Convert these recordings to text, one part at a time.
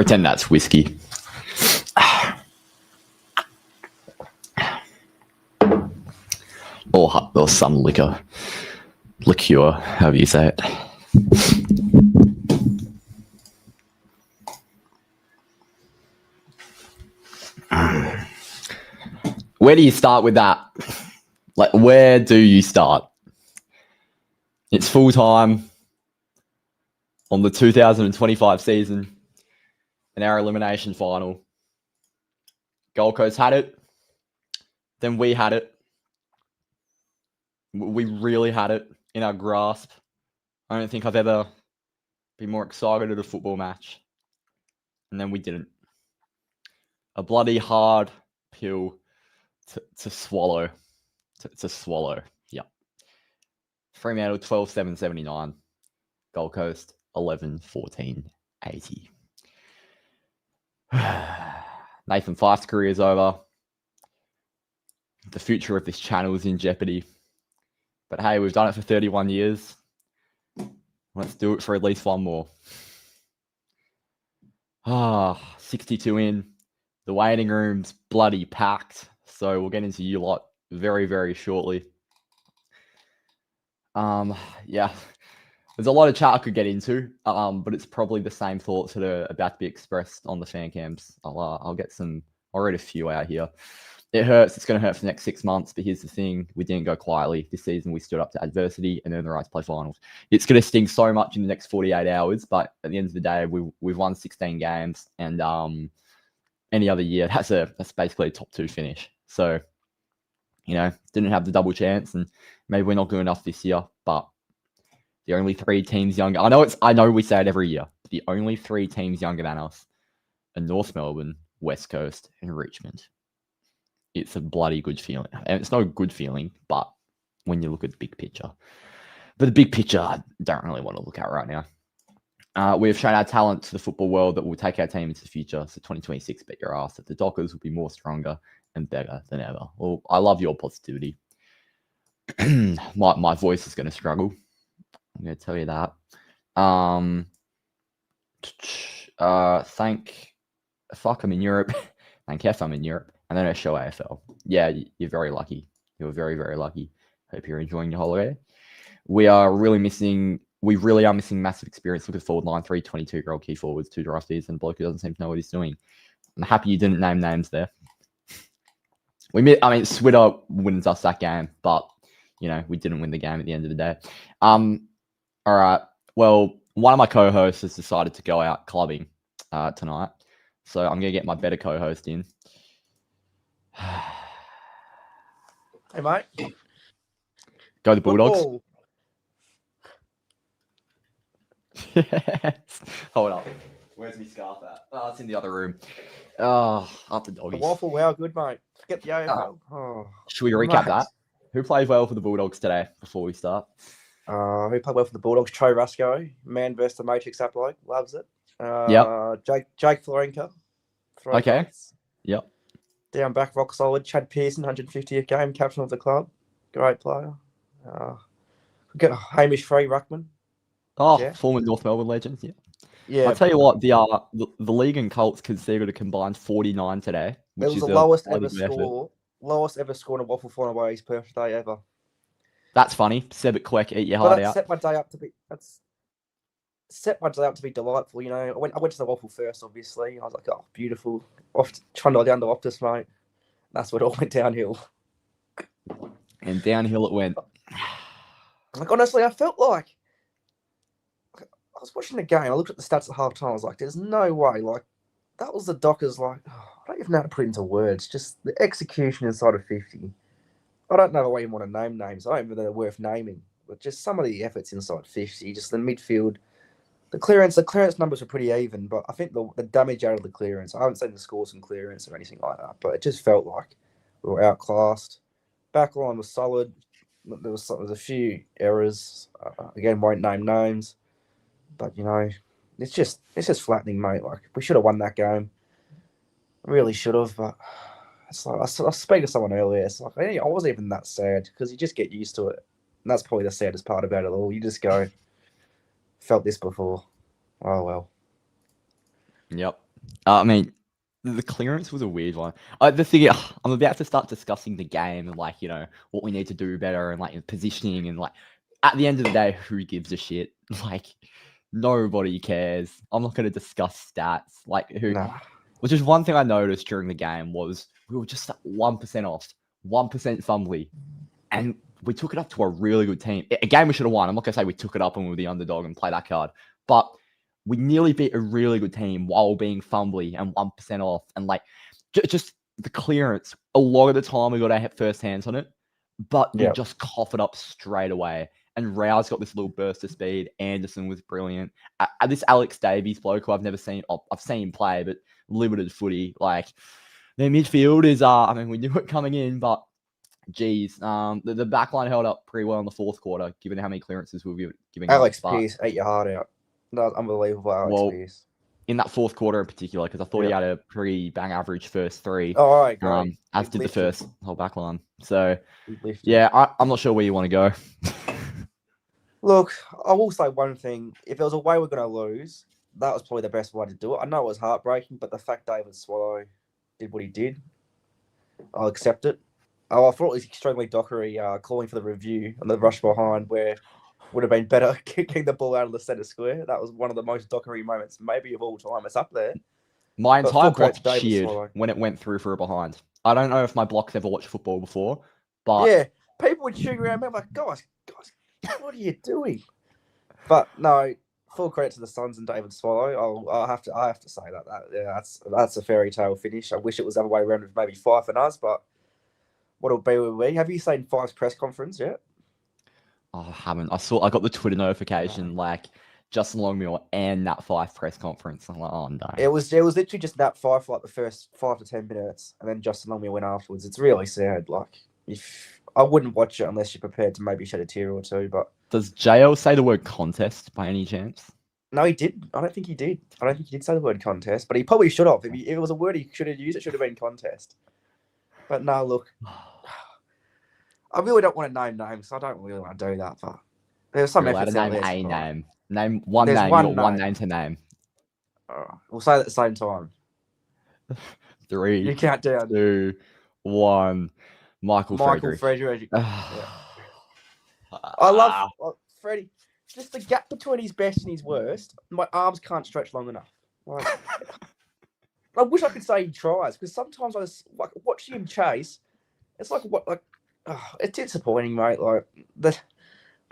Pretend that's whiskey. Or some liquor. Liqueur, however you say it. Where do you start with that? Like, where do you start? It's full time on the 2025 season and our elimination final. Gold Coast had it. Then we had it. We really had it in our grasp. I don't think I've ever been more excited at a football match. And then we didn't. A bloody hard pill to swallow. To swallow. Yep. Fremantle 12-7-79. Gold Coast 11-14-80. Nathan Fyfe's career is over. The future of this channel is in jeopardy. But hey, we've done it for 31 years. Let's do it for at least one more. 62 in. The waiting room's bloody packed. So we'll get into you lot very, very shortly. Yeah. There's a lot of chat I could get into, but it's probably the same thoughts that are about to be expressed on the fan cams. I'll read a few out here. It hurts. It's going to hurt for the next 6 months. But here's the thing. We didn't go quietly. This season, we stood up to adversity and earned the right to play finals. It's going to sting so much in the next 48 hours. But at the end of the day, we've won 16 games. And any other year, that's basically a top 2 finish. So, didn't have the double chance. And maybe we're not good enough this year. But the only 3 teams younger. I know we say it every year. But the only 3 teams younger than us are North Melbourne, West Coast, and Richmond. It's a bloody good feeling. And it's not a good feeling, but when you look at the big picture. But the big picture, I don't really want to look at right now. We have shown our talent to the football world that will take our team into the future. So 2026, bet your ass that the Dockers will be more stronger and better than ever. Well, I love your positivity. My voice is going to struggle. I'm going to tell you that. I'm in Europe. Thank F, I'm in Europe. And then I show AFL. Yeah, you're very lucky. You're very, very lucky. Hope you're enjoying your holiday. We really are missing massive experience. Look at forward line, 3 22-year-old key forwards, 2 draftees, and a bloke who doesn't seem to know what he's doing. I'm happy you didn't name names there. Switter wins us that game, but, we didn't win the game at the end of the day. All right. Well, one of my co-hosts has decided to go out clubbing tonight. So I'm going to get my better co-host in. Hey, mate. Go the Bulldogs. Yes. Hold up. Where's my scarf at? Oh, it's in the other room. Up the Doggies. The waffle, wow, good, mate. Get the AFL. Should we recap that? Who played well for the Bulldogs today before we start? Who played well for the Bulldogs? Trey Rasco, man versus the Matrix Upload. Loves it. Yep. Jake Florenka. Okay. Yep. Down back, rock solid. Chad Pearson, 150th game, captain of the club. Great player. Got Hamish Free Ruckman. Former North Melbourne legend. Yeah. Yeah. I'll tell you what, the league and Colts conceded a combined 49 today. Which is the lowest ever score in a waffle final by his birthday ever. That's funny. Sebit Queck, eat your heart out. Set my day up to be delightful. I went to the waffle first, obviously. I was like, oh, beautiful. Off trundle down to Optus, mate. That's where it all went downhill. And downhill it went. Like, honestly, I felt like I was watching the game. I looked at the stats at half time. I was like, there's no way. Like, that was the Dockers. Like, I don't even know how to put it into words. Just the execution inside of 50. I don't know why you want to name names. I don't even know they're worth naming. But just some of the efforts inside 50, just the midfield. The clearance numbers were pretty even, but I think the damage out of the clearance, I haven't seen the scores from clearance or anything like that, but it just felt like we were outclassed. Backline was solid. There was a few errors. Again, won't name names, but it's just flattening, mate. Like, we should have won that game. Really should have, but it's like I was speaking to someone earlier. It's like I wasn't even that sad because you just get used to it, and that's probably the saddest part about it all. You just go, felt this before. Oh well. Yep. I mean, the clearance was a weird one. The thing, I'm about to start discussing the game and like, what we need to do better and like positioning and like, at the end of the day, who gives a shit? Like, nobody cares. I'm not going to discuss stats. Like, Nah. which is one thing I noticed during the game was we were just 1% off, 1% fumbly, and we took it up to a really good team. A game we should have won. I'm not going to say we took it up and we were the underdog and play that card, but we nearly beat a really good team while being fumbly and 1% off. And like, just the clearance, a lot of the time we got our first hands on it, but we just cough it up straight away. And Rao's got this little burst of speed. Anderson was brilliant. This Alex Davies bloke who I've never seen, I've seen him play, but limited footy. Like, their midfield is, I mean, we knew it coming in, but geez, the back line held up pretty well in the fourth quarter, given how many clearances we were giving Alex up. Pearce ate your heart out. That was unbelievable, Alex Pearce. In that fourth quarter in particular, because I thought he had a pretty bang average first three. Oh, all right, great. As did the first whole back line. So, yeah, I'm not sure where you want to go. Look, I will say one thing. If there was a way we're going to lose, that was probably the best way to do it. I know it was heartbreaking, but the fact David Swallow did what he did, I'll accept it. Oh, I thought it was extremely Dockery calling for the review on the rush behind where would have been better kicking the ball out of the centre square. That was one of the most Dockery moments maybe of all time. It's up there. My entire block cheered when it went through for a behind. I don't know if my block's ever watched football before, but... Yeah, people would cheer around me like, guys, what are you doing? But no, full credit to the Suns and David Swallow. I have to say that. That's a fairy tale finish. I wish it was the other way around with maybe Fyfe and us, but what'll be will be. Have you seen Fyfe's press conference yet? Oh, I haven't. I got the Twitter notification like Justin Longmuir and Nat Fyfe press conference. I'm like, oh no. It was literally just Nat Fyfe for like the first 5 to 10 minutes, and then Justin Longmuir went afterwards. It's really sad. Like, if I wouldn't watch it unless you're prepared to maybe shed a tear or two. But does JL say the word contest by any chance? No, he didn't. I don't think he did. I don't think he did say the word contest, but he probably should have. If it was a word he should have used, it should have been contest. But no, look, I really don't want to name names. I don't really want to do that. But there's some efforts out there. Name one name. You got one name to name. We'll say it at the same time. 3. You count down. 2, 1. Michael Frederick. I love Freddie. Just the gap between his best and his worst. My arms can't stretch long enough. Like, I wish I could say he tries, because sometimes I just like watching him chase. It's like it's disappointing, mate. Like the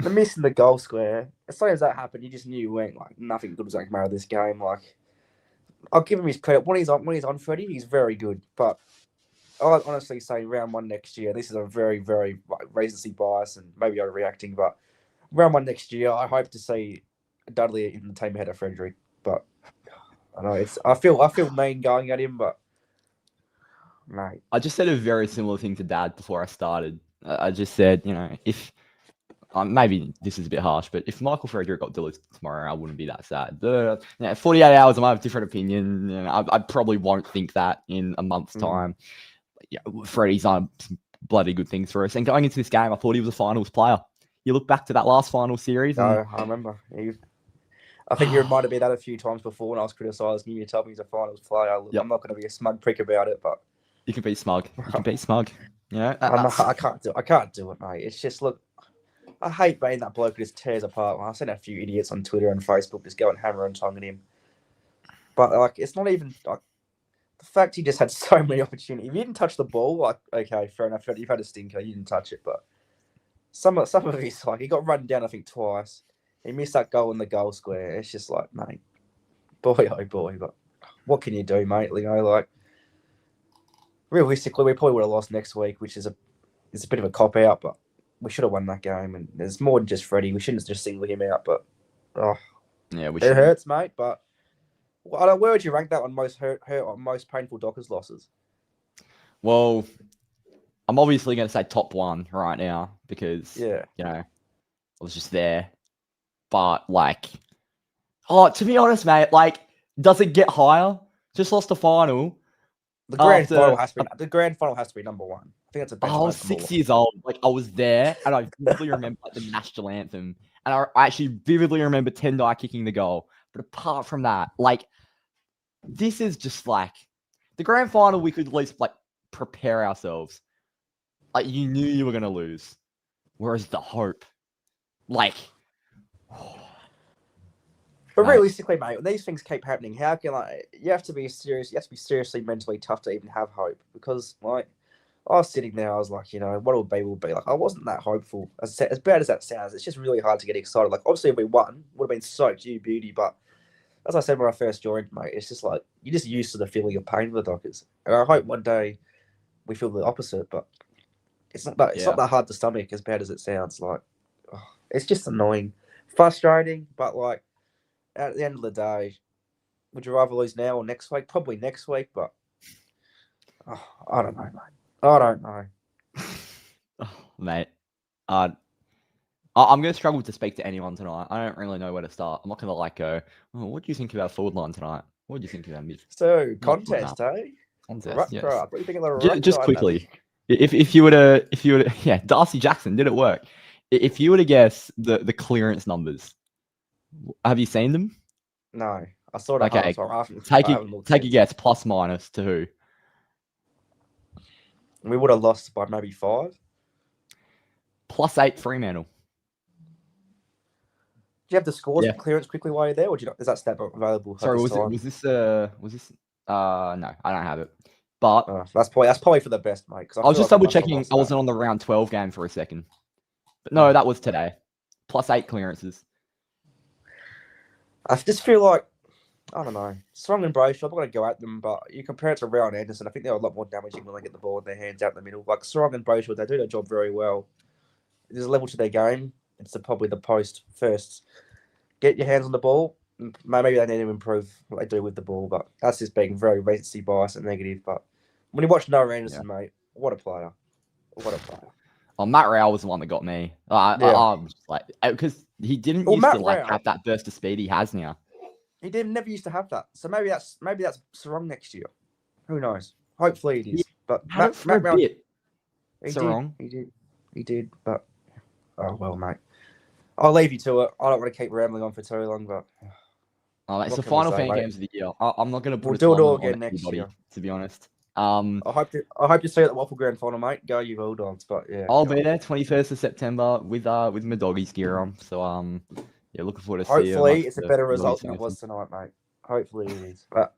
missing the goal square. As soon as that happened, you just knew you went like nothing good was going to come out of this game. Like, I'll give him his credit when he's on Freddie, he's very good. But I'd honestly say round 1 next year. This is a very, very recency bias, and maybe overreacting, but round 1 next year, I hope to see Dudley in the team ahead of Frederick. But I know I feel mean going at him, but mate, I just said a very similar thing to Dad before I started. I just said, if maybe this is a bit harsh, but if Michael Frederick got delisted tomorrow, I wouldn't be that sad. 48 hours, I might have a different opinion. I probably won't think that in a month's time. Freddie's done some bloody good things for us. And going into this game, I thought he was a finals player. You look back to that last final series. No, I remember. I think you reminded me of that a few times before when I was criticising you. You told me he's a finals player. I'm not going to be a smug prick about it, but you can be smug. You can be smug. I can't do it, mate. It's just, look, I hate being that bloke who just tears apart. I've seen a few idiots on Twitter and Facebook just go and hammer and tongue at him. But like, it's not even like the fact he just had so many opportunities. If you didn't touch the ball, like, okay, fair enough. You've had a stinker. You didn't touch it, but some of his, like, he got run down, I think, twice. He missed that goal in the goal square. It's just like, mate, boy, oh boy. But what can you do, mate? Like, realistically, we probably would have lost next week, which is a bit of a cop out, but we should have won that game. And there's more than just Freddie. We shouldn't just single him out, but it hurts, mate. But I don't. Where would you rank that on most hurt or most painful Dockers losses? Well, I'm obviously going to say top 1 right now because I was just there. But like, to be honest, mate, like, does it get higher? Just lost the final. The grand final has to be number 1. I think that's a best. I was 6 years old. Like, I was there, and I vividly remember the national anthem, and I actually vividly remember Tendai kicking the goal. But apart from that, like, this is just like the grand final. We could at least like prepare ourselves. Like you knew you were gonna lose, whereas the hope, like. But Mate. realistically, mate, when these things keep happening, how can you have to be serious? You have to be seriously mentally tough to even have hope. Because like I was sitting there, I was like, what it will be. Like I wasn't that hopeful. As bad as that sounds, it's just really hard to get excited. Like obviously, if we won, would have been so due beauty. But as I said when I first joined, mate, it's just like you're just used to the feeling of pain with the Dockers, and I hope one day we feel the opposite. But it's not that hard to stomach, as bad as it sounds. Like it's just annoying, frustrating, but like. At the end of the day, would you rather lose now or next week? Probably next week, but I don't know, mate. I don't know. Mate, I'm going to struggle to speak to anyone tonight. I don't really know where to start. I'm not going to go, what do you think about forward line tonight? What do you think about mid? So, contest, eh? Contest, yes. What do you think of the ruck Just quickly, if you were to, yeah, Darcy Jackson, did it work? If you were to guess the clearance numbers, have you seen them? No, I saw it. Okay, take a guess. Plus minus to who? We would have lost by maybe 5. +8 Fremantle. Do you have the scores of clearance quickly while you're there, or is that stat available? Sorry, was this? No, I don't have it. But that's probably for the best, mate. I was just double checking. I wasn't on the round 12 game for a second, but no, that was today. +8 clearances. I just feel like, I don't know, Strong and Brayshaw, I'm not going to go at them, but you compare it to Rowan Anderson, I think they're a lot more damaging when they get the ball in their hands out in the middle. Like Strong and Brayshaw, they do their job very well. There's a level to their game. It's probably the post first. Get your hands on the ball. Maybe they need to improve what they do with the ball, but that's just being very recency bias and negative. But when you watch Noah Anderson, mate, what a player. What a player. Oh, Matt Rowell was the one that got me. I was just like, because he didn't used to have that burst of speed he has now. He never used to have that. So maybe that's Sarong next year. Who knows? Hopefully it is. But Matt Rowell, Sarong. He did. But oh well, mate. I'll leave you to it. I don't want to keep rambling on for too long, but it's the final fan games of the year. I'm not going to put do it all again next year, to be honest. I hope to see you at the Waffle Grand Final, mate. Go you Bulldogs, but yeah. I'll be there 21st of September with my doggies gear on. So yeah, looking forward to see you. Hopefully it's a better result than it was tonight, mate. Hopefully it is. But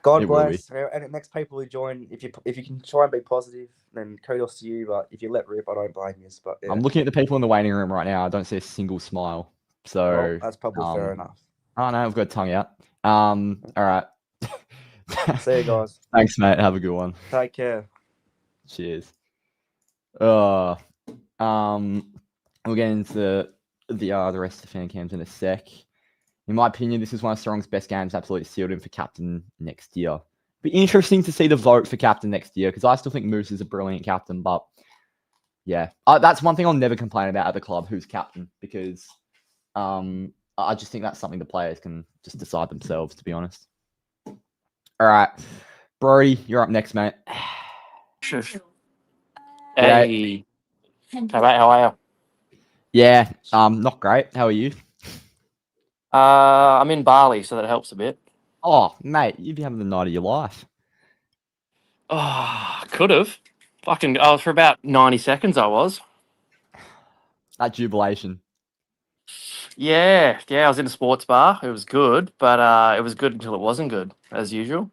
God bless. And next people who join, if you can try and be positive, then kudos to you. But if you let rip, I don't blame you. But yeah. I'm looking at the people in the waiting room right now. I don't see a single smile. So that's probably fair enough. Oh no, I've got tongue out. All right. See you guys. Thanks, mate. Have a good one. Take care. Cheers. We'll get into the rest of the fan cams in a sec. In my opinion, this is one of Strong's best games. Absolutely sealed him for captain next year. Be interesting to see the vote for captain next year because I still think Moose is a brilliant captain. But yeah, that's one thing I'll never complain about at the club. Who's captain? Because I just think that's something the players can just decide themselves. To be honest. All right, Brody, you're up next, mate. Hey, how are you? Yeah, not great. How are you? I'm in Bali, so that helps a bit. Oh, mate, you'd be having the night of your life. Oh, could have. I was for about 90 seconds. I was. That jubilation. Yeah. I was in a sports bar. It was good, but it was good until it wasn't good, as usual.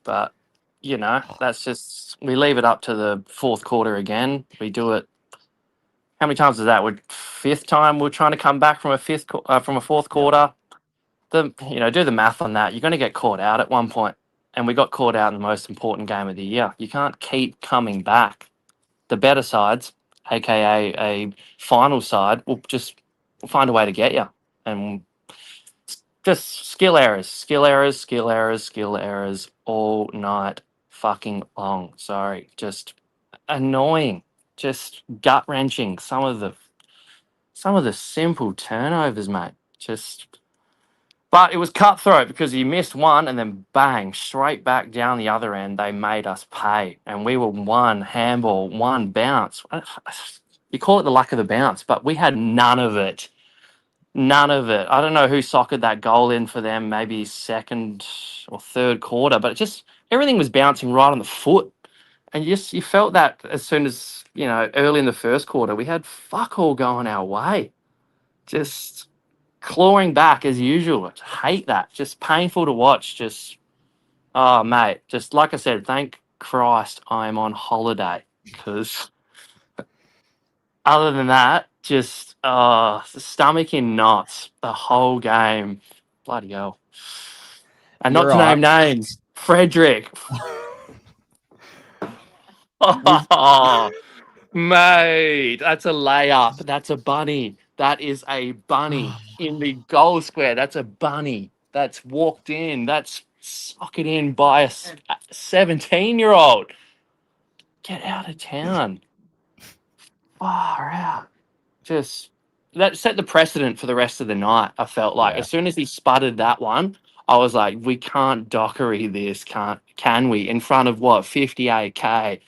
But that's just we leave it up to the fourth quarter again. We do it. How many times is that? Fifth time we're trying to come back from a fourth quarter. Do the math on that. You're going to get caught out at one point, and we got caught out in the most important game of the year. You can't keep coming back. The better sides, aka a final side, will find a way to get you, and just skill errors all night fucking long. Sorry, just annoying, just gut wrenching. Some of the simple turnovers, mate. But it was cutthroat because he missed one and then bang, straight back down the other end. They made us pay, and we were one handball, one bounce. You call it the luck of the bounce, but we had none of it. None of it. I don't know who socketed that goal in for them, maybe second or third quarter, but it just everything was bouncing right on the foot. And you felt that as soon as, early in the first quarter, we had fuck all going our way. Just clawing back as usual. I hate that. Just painful to watch. Just, oh, mate. Just like I said, thank Christ I'm on holiday. Because other than that, just stomach in knots the whole game. Bloody hell. And You're not to right. name names, Frederick. We've Oh, mate, that's a layup. That's a bunny. That is a bunny in the goal square. That's a bunny. That's walked in. That's socked in by a 17-year-old. Get out of town. Far out. Just that set the precedent for the rest of the night. I felt like yeah. as soon as he sputtered that one, I was like, we can't dockery this, can we? In front of what, 58K?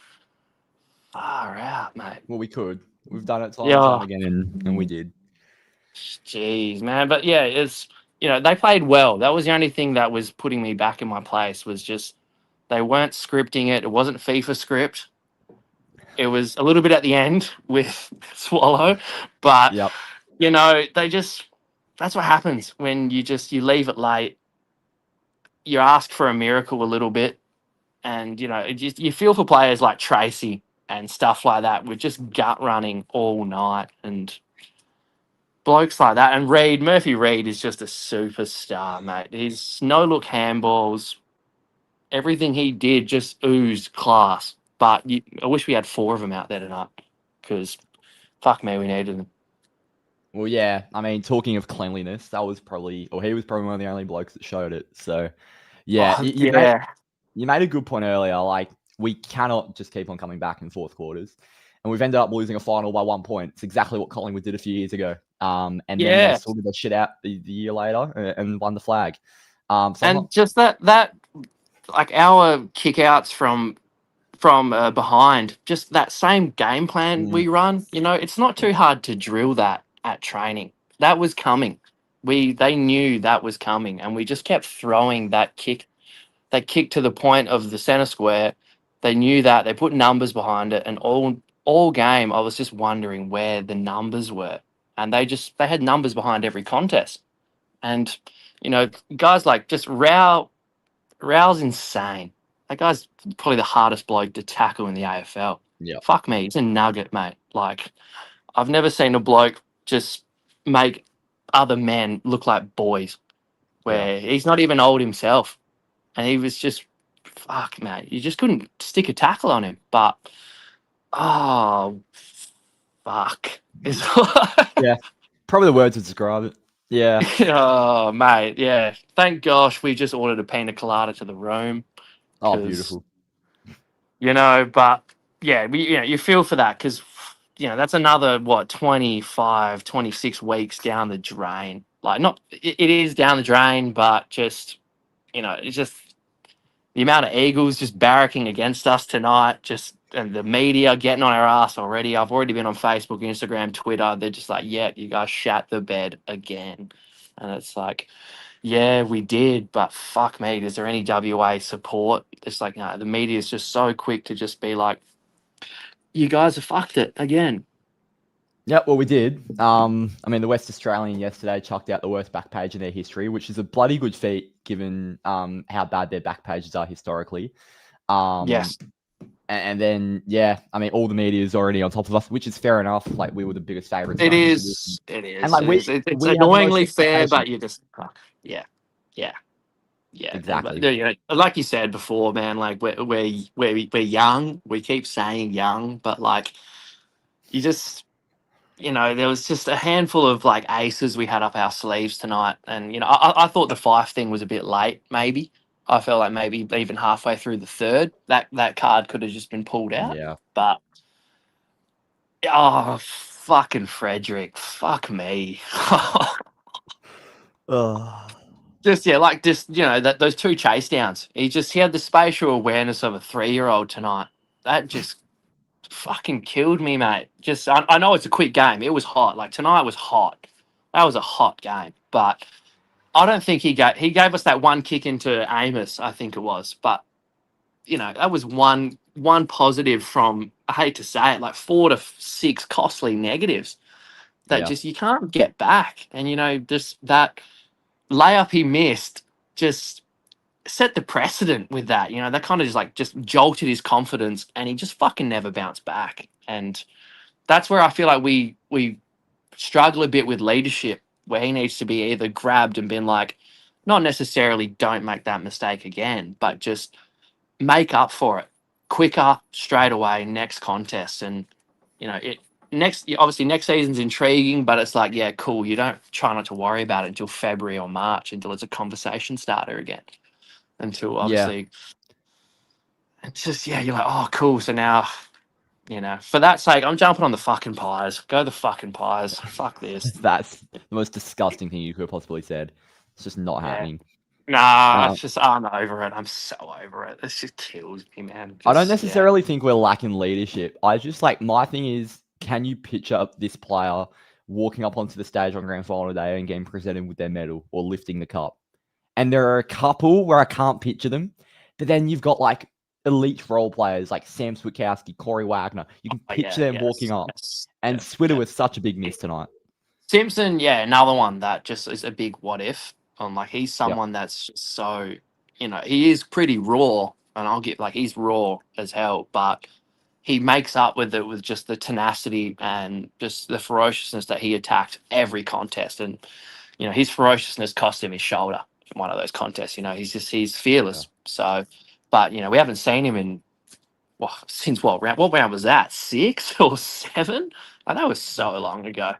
Far out, mate. Well, we could. We've done it time and Yeah. time again, and we did. Jeez, man. But yeah, they played well. That was the only thing that was putting me back in my place was just they weren't scripting it. It wasn't FIFA script. It was a little bit at the end with Swallow, but Yep. that's what happens when you leave it late. You ask for a miracle a little bit, and you feel for players like Tracy and stuff like that. We're just gut running all night, and blokes like that. And Murphy Reed is just a superstar, mate. He's no look handballs. Everything he did just oozed class. But I wish we had 4 of them out there tonight, because fuck me, we needed them. Well, yeah. I mean, talking of cleanliness, he was probably one of the only blokes that showed it. So, yeah, Oh, you made a good point earlier. Like, we cannot just keep on coming back in fourth quarters, and we've ended up losing a final by 1 point. It's exactly what Collingwood did a few years ago. And then they sorted their shit out the year later and won the flag. And just that like our kickouts from behind, just that same game plan we run. It's not too hard to drill that at training. That was coming. They knew that was coming, and we just kept throwing that kick. They kicked to the point of the center square. They knew that. They put numbers behind it, and all game I was just wondering where the numbers were, and they had numbers behind every contest. And guys like just Rao's insane. That guy's probably the hardest bloke to tackle in the AFL. Yeah. Fuck me, he's a nugget, mate. Like, I've never seen a bloke just make other men look like boys, where he's not even old himself. And he was just, fuck, mate. You just couldn't stick a tackle on him. But, oh, fuck. Yeah, probably the words to describe it. Yeah. Oh, mate, yeah. Thank gosh we just ordered a pina colada to the room. Oh, beautiful. But, yeah, you feel for that because, that's another, 25, 26 weeks down the drain. Like, it is down the drain, but just, it's just the amount of Eagles just barracking against us tonight, and the media getting on our ass already. I've already been on Facebook, Instagram, Twitter. They're just like, yeah, you guys shat the bed again. And it's like, yeah, we did, but fuck me, is there any WA support? It's like, no, the media is just so quick to just be like, you guys have fucked it again. Yeah, well, we did. I mean, the West Australian yesterday chucked out the worst back page in their history, which is a bloody good feat given how bad their back pages are historically. Yes. And then, yeah, I mean, all the media is already on top of us, which is fair enough. Like, we were the biggest favourites. It is. And like, it's annoyingly fair, but you just, yeah. Exactly. Like you said before, man, like we're young. We keep saying young, but like you just, there was just a handful of like aces we had up our sleeves tonight. And, I thought the Fyfe thing was a bit late, maybe. I felt like maybe even halfway through the third, that card could have just been pulled out. Yeah. But, oh, fucking Frederick. Fuck me. Those 2 chase downs. He had the spatial awareness of a 3-year-old tonight. That just fucking killed me, mate. I know it's a quick game. It was hot. Like, tonight was hot. That was a hot game, but I don't think he gave us that one kick into Amos, I think it was. But that was one positive from, I hate to say it, like 4 to 6 costly negatives that just you can't get back. And just that layup he missed just set the precedent with that. That kind of just jolted his confidence, and he just fucking never bounced back. And that's where I feel like we struggle a bit with leadership, where he needs to be either grabbed and been like, not necessarily don't make that mistake again, but just make up for it quicker, straight away, next contest. And obviously next season's intriguing, but it's like, yeah, cool, you don't try not to worry about it until February or March, until it's a conversation starter again, until obviously it's just, you're like, oh cool, so now for that sake, I'm jumping on the fucking Pies. Go the fucking Pies. Fuck this. That's the most disgusting thing you could have possibly said. It's just not happening. Nah, it's just, I'm over it. I'm so over it. This just kills me, man. I don't necessarily think we're lacking leadership. I just my thing is, can you picture this player walking up onto the stage on grand final day and getting presented with their medal or lifting the cup? And there are a couple where I can't picture them, but then you've got elite role players like Sam Switkowski, Corey Wagner. You can picture them walking up. And Switter was such a big miss tonight. Simpson, another one that just is a big what if. He's someone that's so, he is pretty raw, and I'll get he's raw as hell, but he makes up with it with just the tenacity and just the ferociousness that he attacked every contest. And, his ferociousness cost him his shoulder in one of those contests. He's fearless. Yeah. So, but, we haven't seen him in, since what round was that? 6 or 7? That was so long ago.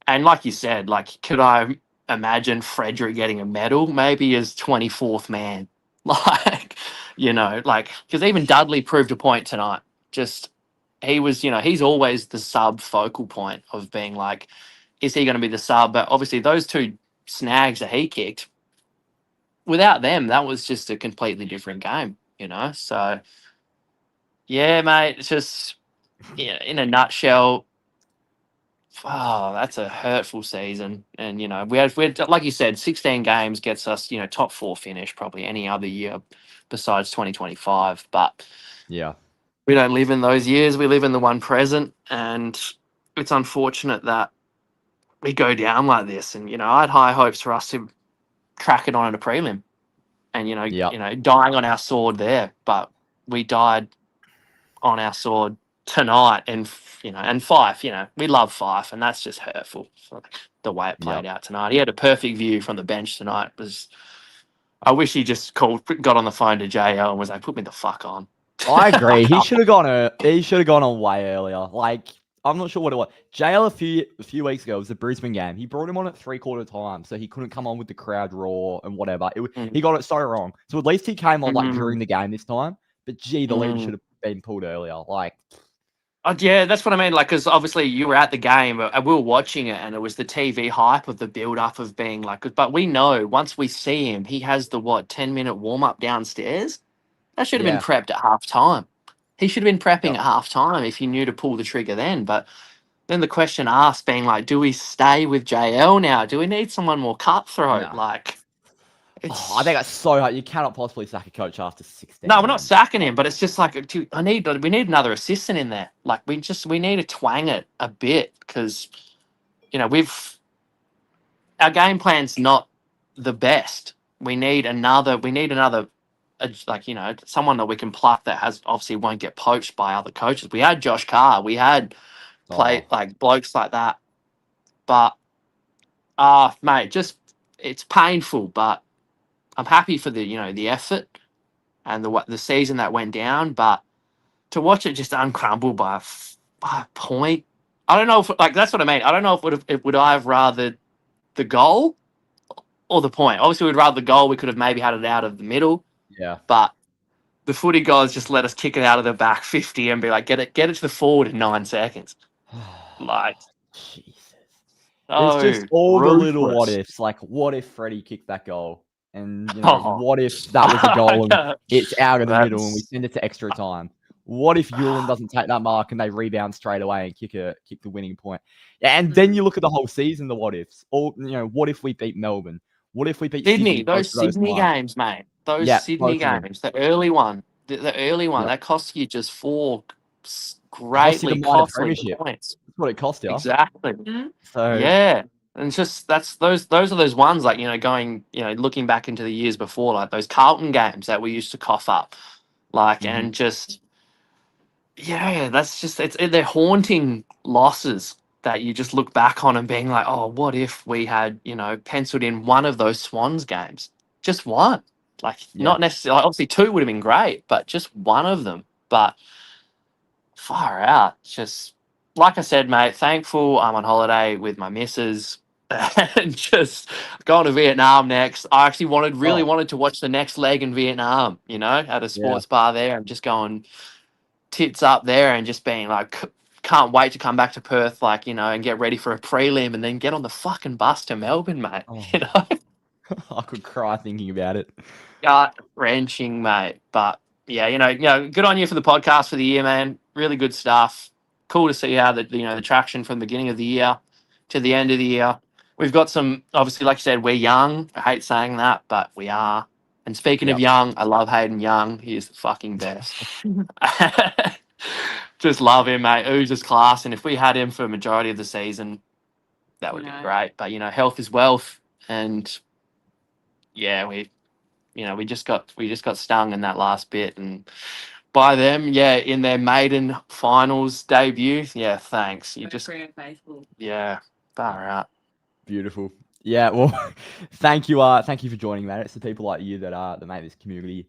And like you said, could I imagine Frederick getting a medal, maybe as 24th man? Because even Dudley proved a point tonight. Just, he was, he's always the sub focal point of being is he going to be the sub? But obviously those 2 snags that he kicked, without them, that was just a completely different game, So, yeah, mate, it's just, in a nutshell, that's a hurtful season. And, we had, like you said, 16 games gets us, top 4 finish probably any other year besides 2025. But yeah, we don't live in those years. We live in the one present. And it's unfortunate that we go down like this. And, I had high hopes for us to crack it on at a prelim and, dying on our sword there. But we died on our sword tonight, and Fyfe, we love Fyfe, and that's just hurtful for the way it played out tonight. He had a perfect view from the bench tonight. I wish he just got on the phone to JL and was like, put me the fuck on. I agree. He should have gone on way earlier. I'm not sure what it was. JL a few weeks ago, it was the Brisbane game. He brought him on at 3/4 time, so he couldn't come on with the crowd roar and whatever. He got it so wrong. So at least he came on during the game this time. But gee, the lead should have been pulled earlier. Yeah, that's what I mean. Because obviously you were at the game, and we were watching it, and it was the TV hype of the build-up of being but we know once we see him, he has the 10-minute warm-up downstairs. That should have been prepped at half time. He should have been prepping at half time if he knew to pull the trigger then. But then the question asked being do we stay with JL now? Do we need someone more cutthroat? No. I think that's so hard. You cannot possibly sack a coach after 16. No, we're not sacking him, but it's just we need another assistant in there. We need to twang it a bit, because our game plan's not the best. We need another someone that we can pluck that obviously won't get poached by other coaches. We had Josh Carr, we had blokes like that, but mate, just it's painful, but I'm happy for the effort and the season that went down, but to watch it just uncrumble by a point, I don't know if that's what I mean. I don't know if would I have rather the goal or the point. Obviously, we'd rather the goal. We could have maybe had it out of the middle. Yeah. But the footy guys just let us kick it out of the back 50 and be like, get it to the forward in 9 seconds. Jesus. It's just all ruthless. The little what ifs. What if Freddie kicked that goal? And what if that was a goal and it's out of the middle and we send it to extra time? What if Ewan doesn't take that mark and they rebound straight away and kick the winning point? Yeah, and then you look at the whole season, the what ifs. Or what if we beat Melbourne? What if we beat Sydney, Both those of those Sydney times. games, mate. Those Yeah, Sydney both of them. games, the early one, Yep. that cost you just 4 Cost you the greatly minor costly premiership. points. That's what it cost you. Exactly. So Yeah. And it's just those are those ones like, going, looking back into the years before, like those Carlton games that we used to cough up. Like, and just that's just they're haunting losses that you just look back on and being like, oh, what if we had, penciled in one of those Swans games? Just one. Like, not necessarily, obviously 2 would have been great, but just one of them. But far out. Just like I said, mate, thankful I'm on holiday with my missus and just going to Vietnam next. I actually really wanted to watch the next leg in Vietnam, at a sports bar there and just going tits up there and just being like, can't wait to come back to Perth, like, and get ready for a prelim and then get on the fucking bus to Melbourne, mate. I could cry thinking about it. Gut wrenching, mate. But yeah, good on you for the podcast for the year, man. Really good stuff. Cool to see how the traction from the beginning of the year to the end of the year. We've got some, obviously, like you said, we're young. I hate saying that, but we are. And speaking of young, I love Hayden Young. He is the fucking best. Just love him, mate. Who's just class. And if we had him for a majority of the season, that would be great. But health is wealth, and we just got stung in that last bit, and by them, in their maiden finals debut. Yeah, thanks. You just Freo Faithful. Yeah, far out. Beautiful. Yeah, well, thank you for joining, mate. It's the people like you that make this community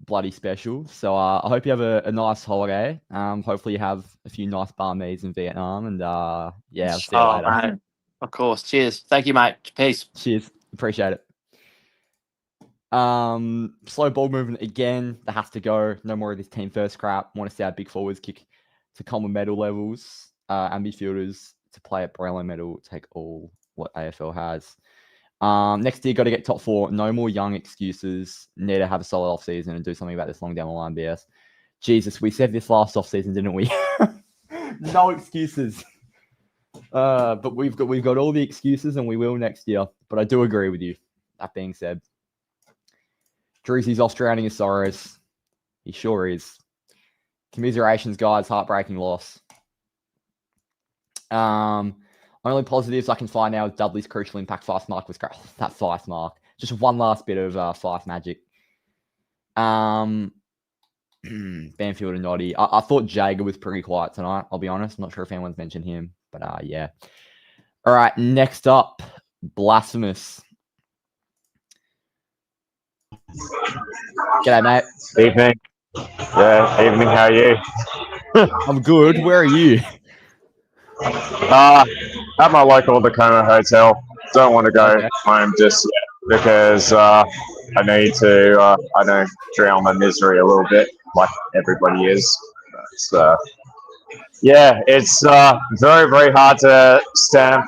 bloody special. So I hope you have a nice holiday. Hopefully you have a few nice bar meals in Vietnam, and I'll see you later. Mate. Of course. Cheers. Thank you, mate. Peace. Cheers. Appreciate it. Slow ball movement again. That has to go. No more of this team first crap. Want to see our big forwards kick to common medal levels, and midfielders to play at Brownlow medal. Take all what AFL has. Next year, got to get top 4. No more young excuses. Need to have a solid off season and do something about this long down the line, BS. Jesus, we said this last off season, didn't we? No excuses. But we've got all the excuses, and we will next year. But I do agree with you. That being said, Drewsy's off drowning his sorrows. He sure is. Commiserations, guys. Heartbreaking loss. Only positives I can find now is Dudley's crucial impact. Fyfe mark was great. That Fyfe mark. Just one last bit of Fyfe magic. Banfield and Noddy. I thought Jager was pretty quiet tonight, I'll be honest. I'm not sure if anyone's mentioned him, but yeah. All right, next up, Blasphemous. G'day, mate. Evening. Yeah, evening. How are you? I'm good. Where are you? At my local Tacoma hotel. Don't want to go home just yet because I need to, drown my misery a little bit, like everybody is. But, it's very, very hard to stamp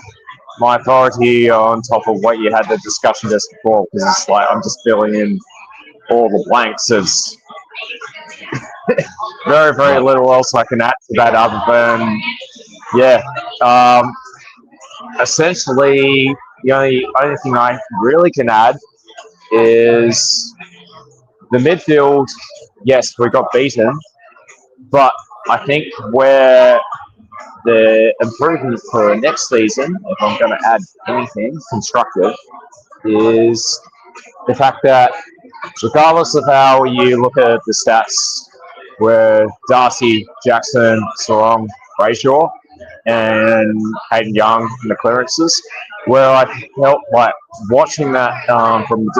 my authority on top of what you had the discussion just before, because it's like I'm just filling in all the blanks. It's very, very little else I can add to that other than, essentially the only thing I really can add is the midfield. Yes, we got beaten, but I think where the improvement for next season, if I'm going to add anything constructive, is the fact that regardless of how you look at the stats, where Darcy, Jackson, Sarong, Brayshaw, and Hayden Young in the clearances, where I felt like watching that from a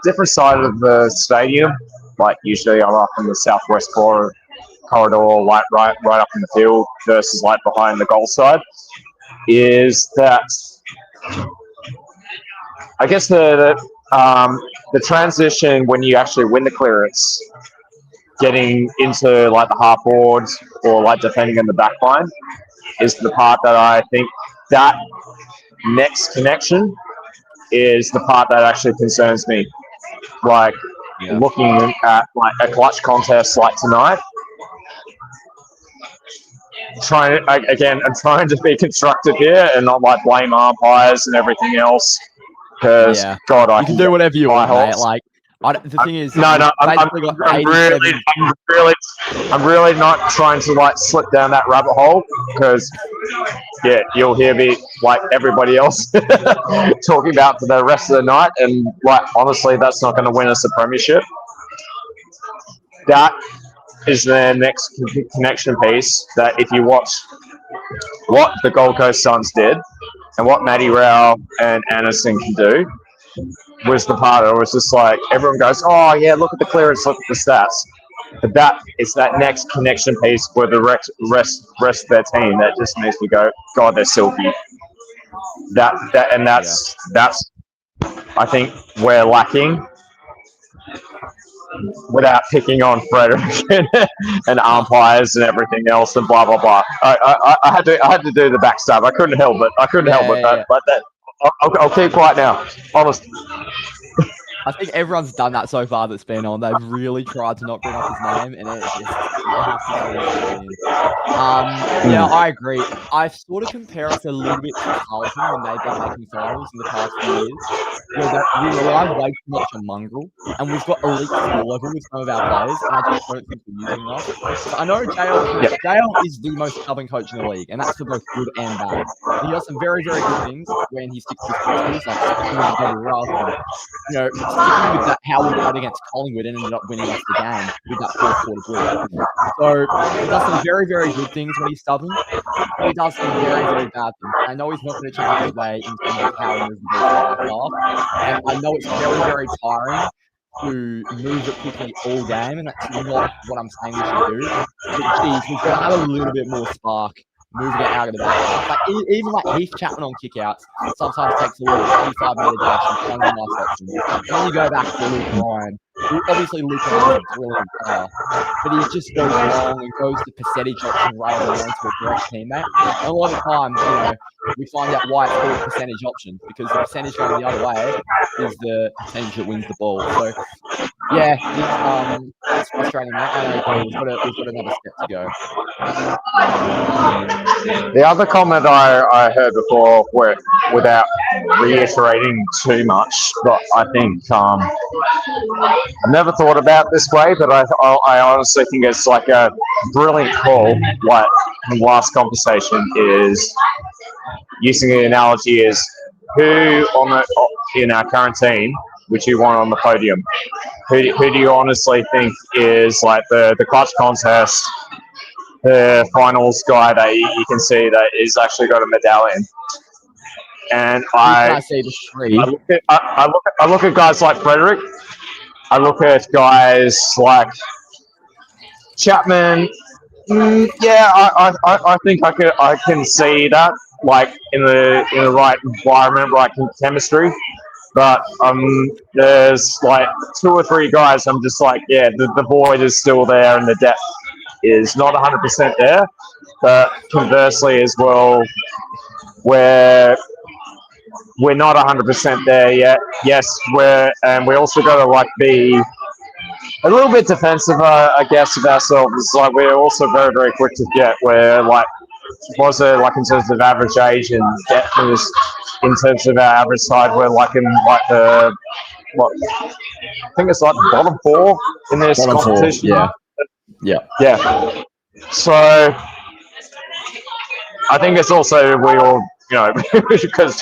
different side of the stadium, like usually I'm up in the southwest corridor, like right up in the field versus like behind the goal side, is that I guess the transition when you actually win the clearance, getting into like the half forward or like defending in the back line, is the part that I think that next connection is the part that actually concerns me. Like looking at like a clutch contest like tonight, I'm trying to be constructive here and not like blame umpires and everything else. Because God, I you can do whatever you want, mate. horse. Like, the thing is, I'm basically really not trying to like slip down that rabbit hole because you'll hear me like everybody else talking about for the rest of the night, and like honestly, that's not going to win us a premiership. That is the next connection piece. That if you watch what the Gold Coast Suns did and what Matty Rao and Anderson can do, was the part of it was just like everyone goes, oh yeah, look at the clearance, look at the stats. But that is that next connection piece for the rest of their team that just makes me go, God, they're silky. That's I think we're lacking without picking on Frederick and umpires and everything else and blah blah blah. I had to do the backstab. I couldn't help it. But that I'll keep quiet now. Honest. I think everyone's done that so far that's been on. They've really tried to not bring up his name, and it just you have to say his opinion. Yeah, I agree. I sort of compare us a little bit to Carlton when they've been making finals in the past few years. You know, we rely way too much on mongrel, and we've got elite skill level with some of our players, and I just don't think we're using enough. So I know JL is the most stubborn coach in the league, and that's for both good and bad. And he does some very, very good things when he sticks with principles, like sticking with the double rough, and, you know, sticking with that how we played against Collingwood and ended up winning us the game with that fourth quarter blitz. So he does some very, very good things when he's stubborn, but he does some very, very bad things. I know he's not going to change his way in terms of how he moves the ball to the back half, and I know it's very, very tiring to move it quickly all game, and that's not what I'm saying we should do. But geez, we've got to have a little bit more spark moving it out of the back half. Like, even like Heath Chapman on kickouts sometimes takes a little 25-metre dash and finds a nice option. And then you go back to Luke Ryan. Obviously, Luke Ryan is a brilliant player, but he just goes long and goes to percentage option rather than going to a direct teammate. And a lot of time, you know, we find out why it's called percentage option, because the percentage going the other way is the percentage that wins the ball. So, yeah, it's frustrating. I know we've got another step to go. The other comment I heard before, without reiterating too much, but I think I've never thought about this way, but I honestly think it's like a brilliant call. Like the last conversation is using the analogy is who in our current team would you want on the podium? Who do you honestly think is like the clutch contest, the finals guy that you can see that is actually got a medallion? And I look at guys like Frederick. I look at guys like Chapman. I think I can see that, like in the right environment, right chemistry. But there's like 2 or 3 guys. I'm just like, yeah, the void is still there, and the depth is not 100% there. But conversely, as well, we're not 100% there yet. Yes, we also got to like be a little bit defensive, I guess, of ourselves. It's like we're also very, very quick to get. We're like, was it like in terms of average age and depth? In terms of our average side, we're like in like I think it's like the bottom 4 in this competition. 4, yeah. So I think it's also we all, you know, because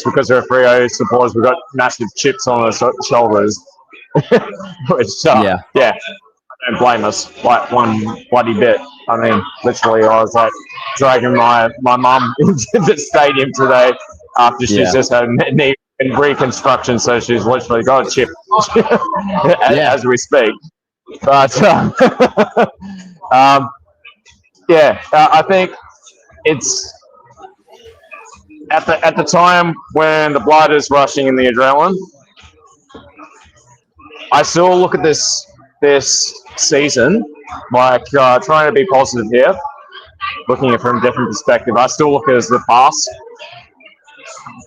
we're Freo supporters, we've got massive chips on our shoulders. Which, yeah, don't blame us like one bloody bit. I mean, literally, I was like dragging my mum into the stadium today after she's just had a knee reconstruction, so she's literally got a chip as we speak. But I think it's at the time when the blood is rushing in the adrenaline. I still look at this season like trying to be positive here, looking at it from a different perspective. I still look at it as the past.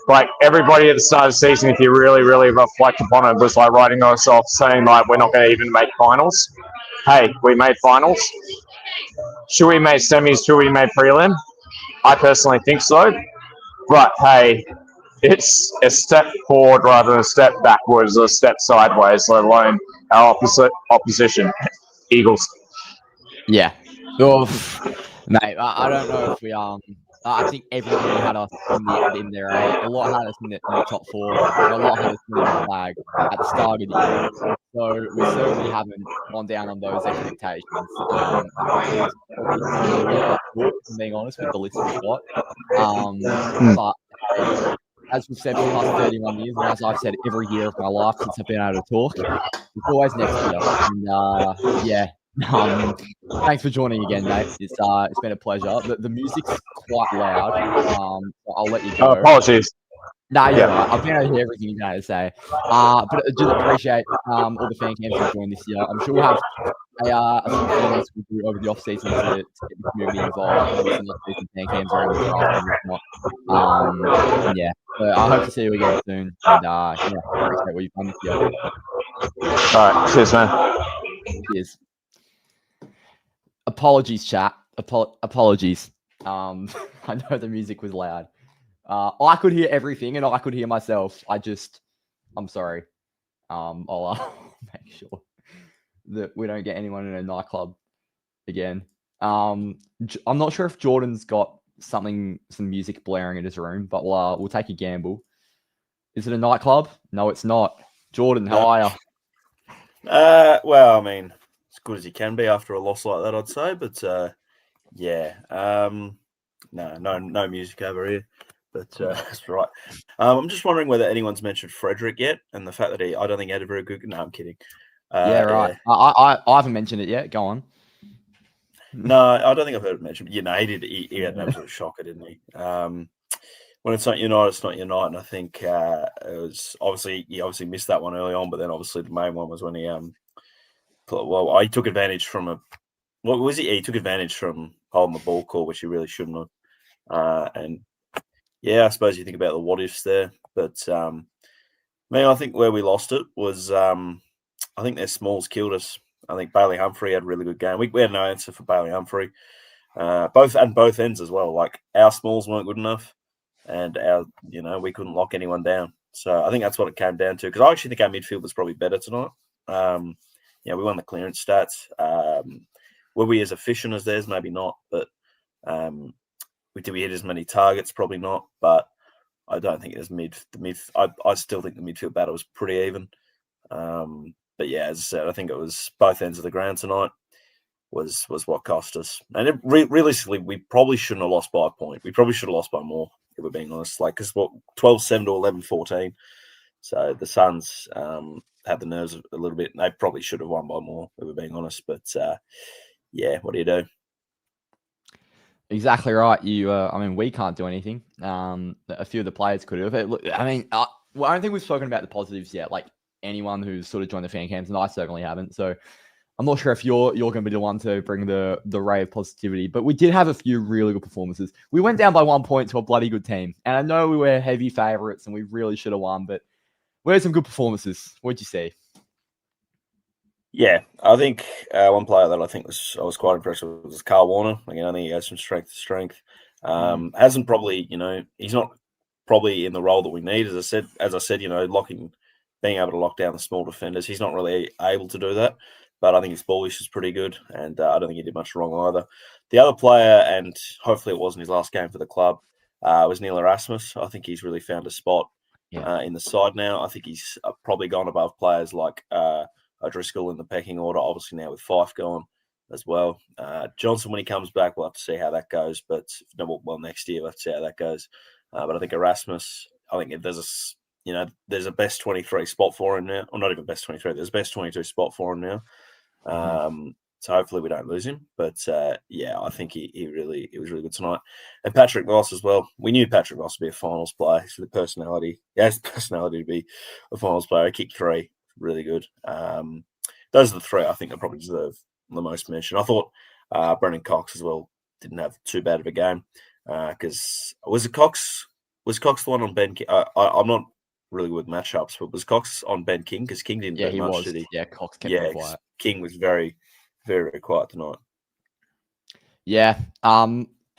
Like everybody at the start of the season, if you really, really reflect upon it, was like writing ourselves saying like we're not going to even make finals. Hey, we made finals. should we make semis? Should we make prelim? I personally think so. But hey, it's a step forward rather than a step backwards or a step sideways, let alone our opposition, Eagles. Yeah. Oh, mate, I don't know if we I think everything had us in there. A lot had us in the top four, and a lot had us winning the flag at the start of the year. So we certainly haven't gone down on those expectations. I think it's probably fallen a little bit short, if I'm being honest, with the list we've got. But hey, as we've said for the past 31 years, and as I've said every year of my life since I've been able to talk, it's always next year. And yeah. Thanks for joining again, mate. It's been a pleasure. The music's quite loud. So I'll let you go. Apologies. No, you're right. I've been able to hear everything you had to say. But I do appreciate all the fan cams who joined this year. I'm sure we'll have a few things we'll do over the off-season to get the community involved. Maybe some off-season fan cams around the draft and whatnot. And yeah, so I hope to see you again soon. And yeah, appreciate what you've done this year. All right. Cheers, man. Cheers. Apologies, chat. Apologies. I know the music was loud. I could hear everything, and I could hear myself. I'm sorry. I'll make sure that we don't get anyone in a nightclub again. I'm not sure if Jordan's got some music blaring in his room, but we'll take a gamble. Is it a nightclub? No, it's not. Jordan, how are you? Well, I mean, as good as he can be after a loss like that, I'd say. But yeah, no music over here. But that's right. I'm just wondering whether anyone's mentioned Frederick yet, and the fact that I don't think he had a very good. No, I'm kidding. Yeah, right. Yeah. I haven't mentioned it yet. Go on. No, I don't think I've heard it mentioned. But, he did. He had an absolute shocker, didn't he? When it's not your night, it's not your night. And I think it was he obviously missed that one early on, but then obviously the main one was when he he took advantage from what was he? He took advantage from holding the ball call, which he really shouldn't have. And yeah, I suppose you think about the what ifs there, but I think where we lost it was I think their smalls killed us. I think Bailey Humphrey had a really good game. We had no answer for Bailey Humphrey, both ends as well. Like our smalls weren't good enough, and we couldn't lock anyone down. So I think that's what it came down to. Because I actually think our midfield was probably better tonight. We won the clearance stats. Were we as efficient as theirs? Maybe not, but did we hit as many targets? Probably not. But I don't think it was I still think the midfield battle was pretty even. But yeah, as I said, I think it was both ends of the ground tonight was what cost us. And realistically, we probably shouldn't have lost by a point. We probably should have lost by more, if we're being honest. Because 12-7 to 11-14. So the Suns had the nerves a little bit. And they probably should have won by more, if we're being honest. But yeah, what do you do? Exactly right. We can't do anything. A few of the players could have. Look, I don't think we've spoken about the positives yet. Like anyone who's sort of joined the fan camps, and I certainly haven't. So I'm not sure if you're going to be the one to bring the ray of positivity. But we did have a few really good performances. We went down by 1 point to a bloody good team, and I know we were heavy favourites, and we really should have won. But we had some good performances. What'd you see? Yeah, I think one player that I was quite impressed with was Carl Warner. Again, I think he has some strength to strength. Hasn't probably, he's not probably in the role that we need. As I said, being able to lock down the small defenders. He's not really able to do that, but I think his ballish is pretty good, and I don't think he did much wrong either. The other player, and hopefully it wasn't his last game for the club, was Neil Erasmus. I think he's really found a spot in the side now. I think he's probably gone above players like O'Driscoll in the pecking order, obviously now with Fyfe gone as well. Johnson, when he comes back, we'll have to see how that goes. But next year, we'll have to see how that goes. But I think Erasmus, if there's a best 23 spot for him now, or not even best 23, there's a best 22 spot for him now. So hopefully we don't lose him. But I think he was really good tonight. And Patrick Voss as well. We knew Patrick Voss would be a finals player. He's the personality. He has the personality to be a finals player. He kicked 3. Really good. Those are the 3 I think that probably deserve the most mention. I thought Brendan Cox as well didn't have too bad of a game because was Cox the one on Ben King? I'm not really good with matchups, but was Cox on Ben King? Because King didn't do much, did he? Yeah, Cox kept him quiet. King was very, very, very quiet tonight. Yeah.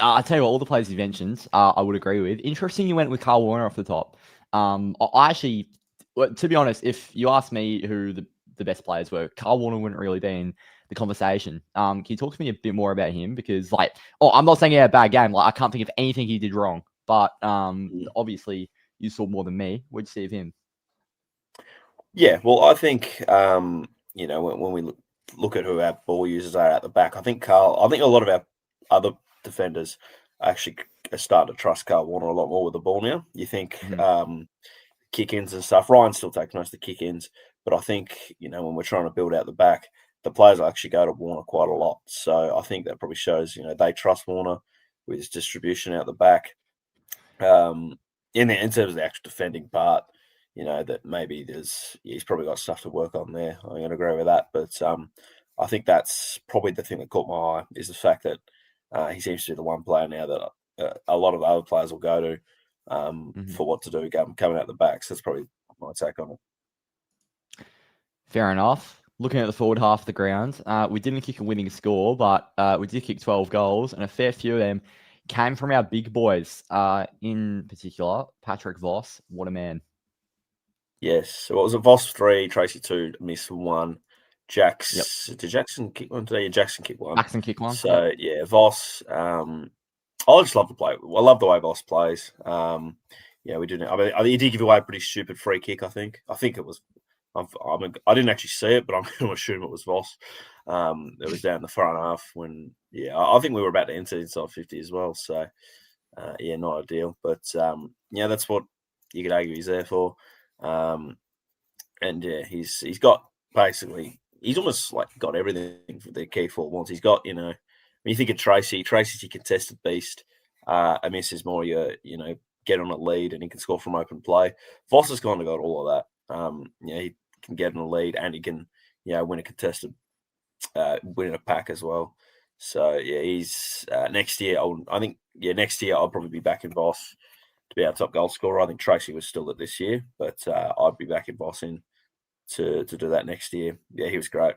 I tell you what, all the players you mentioned, I would agree with. Interesting, you went with Carl Warner off the top. I actually, to be honest, if you ask me who the best players were, Carl Warner wouldn't really be in the conversation. Can you talk to me a bit more about him? Because I'm not saying he had a bad game. Like, I can't think of anything he did wrong. But obviously, you saw more than me. What'd you see of him? Yeah, well, I think when we look at who our ball users are at the back, I think a lot of our other defenders actually are starting to trust Carl Warner a lot more with the ball now. You think kick-ins and stuff. Ryan still takes most of the kick-ins, but I think when we're trying to build out the back, the players actually go to Warner quite a lot. So I think that probably shows they trust Warner with his distribution out the back. In terms of the actual defending part, that maybe he's probably got stuff to work on there. I'm going to agree with that. But I think that's probably the thing that caught my eye is the fact that he seems to be the one player now that a lot of other players will go to for what to do coming out the back. So that's probably my take on it. Fair enough. Looking at the forward half of the ground, we didn't kick a winning score, but we did kick 12 goals, and a fair few of them came from our big boys. In particular, Patrick Voss. What a man. Yes. So it was a Voss 3, Tracy 2, miss 1. Yep. Did Jackson kick one today? Yeah, Jackson kicked one. Jackson kicked one. So yeah, Voss. I just love the play. I love the way Voss plays. We didn't. I mean, he did give away a pretty stupid free kick. I think it was. I didn't actually see it, but I'm going to assume it was Voss. It was down the front half when. Yeah, I think we were about to enter inside 50 as well. So not ideal. But that's what you could argue he's there for. And yeah, he's got basically. He's almost like got everything for the key forward wants. He's got when you think of Tracy's your contested beast. A miss is more your get on a lead and he can score from open play. Voss has kind of got all of that. He can get on a lead and he can win a contested, win a pack as well. So yeah, he's next year. Next year I'll probably be back in Voss to be our top goal scorer. I think Tracy was still at this year, but I'd be back in Voss in to do that next year. Yeah, he was great.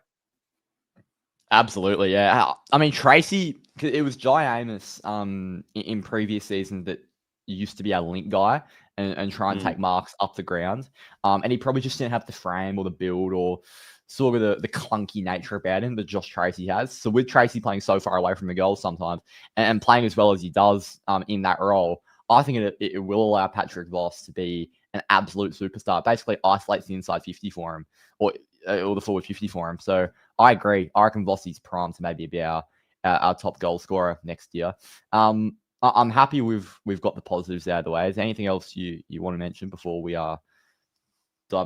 Absolutely, yeah. I mean, Tracy, it was Jai Amos in previous seasons that used to be our link guy and try and take marks up the ground. And he probably just didn't have the frame or the build or sort of the clunky nature about him that Josh Tracy has. So with Tracy playing so far away from the goal sometimes and playing as well as he does in that role, I think it will allow Patrick Voss to be an absolute superstar. Basically isolates the inside 50 for him or the forward 50 for him. So I agree. I reckon Vossi's prime to maybe be our top goal scorer next year. I'm happy we've got the positives out of the way. Is there anything else you want to mention before we dive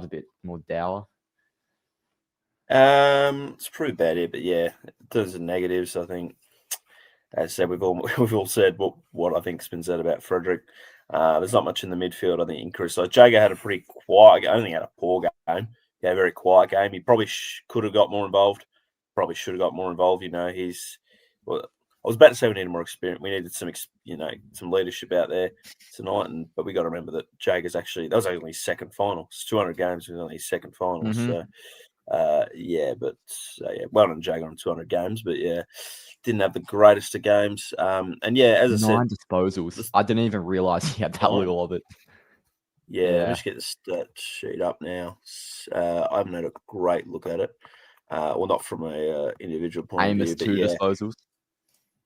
a bit more dour? It's pretty bad here, but yeah, in terms of negatives, I think, as I said, we've all said what I think's been said about Frederick. There's not much in the midfield. I think in Chris. So Jager had a pretty quiet. I don't think he had a poor game. He had a very quiet game. He probably could have got more involved. Probably should have got more involved. I was about to say we needed more experience. We needed some leadership out there tonight. But we got to remember that Jager's that was only his second final. It's 200 games. It was only his second final. Mm-hmm. So well done Jager on 200 games. But yeah, didn't have the greatest of games. And yeah, as I said, 9 disposals. I didn't even realize he had that little of it. Yeah, let me just get the stat sheet up now. I haven't had a great look at it. Well, not from a individual point Amos of view. 2 disposals.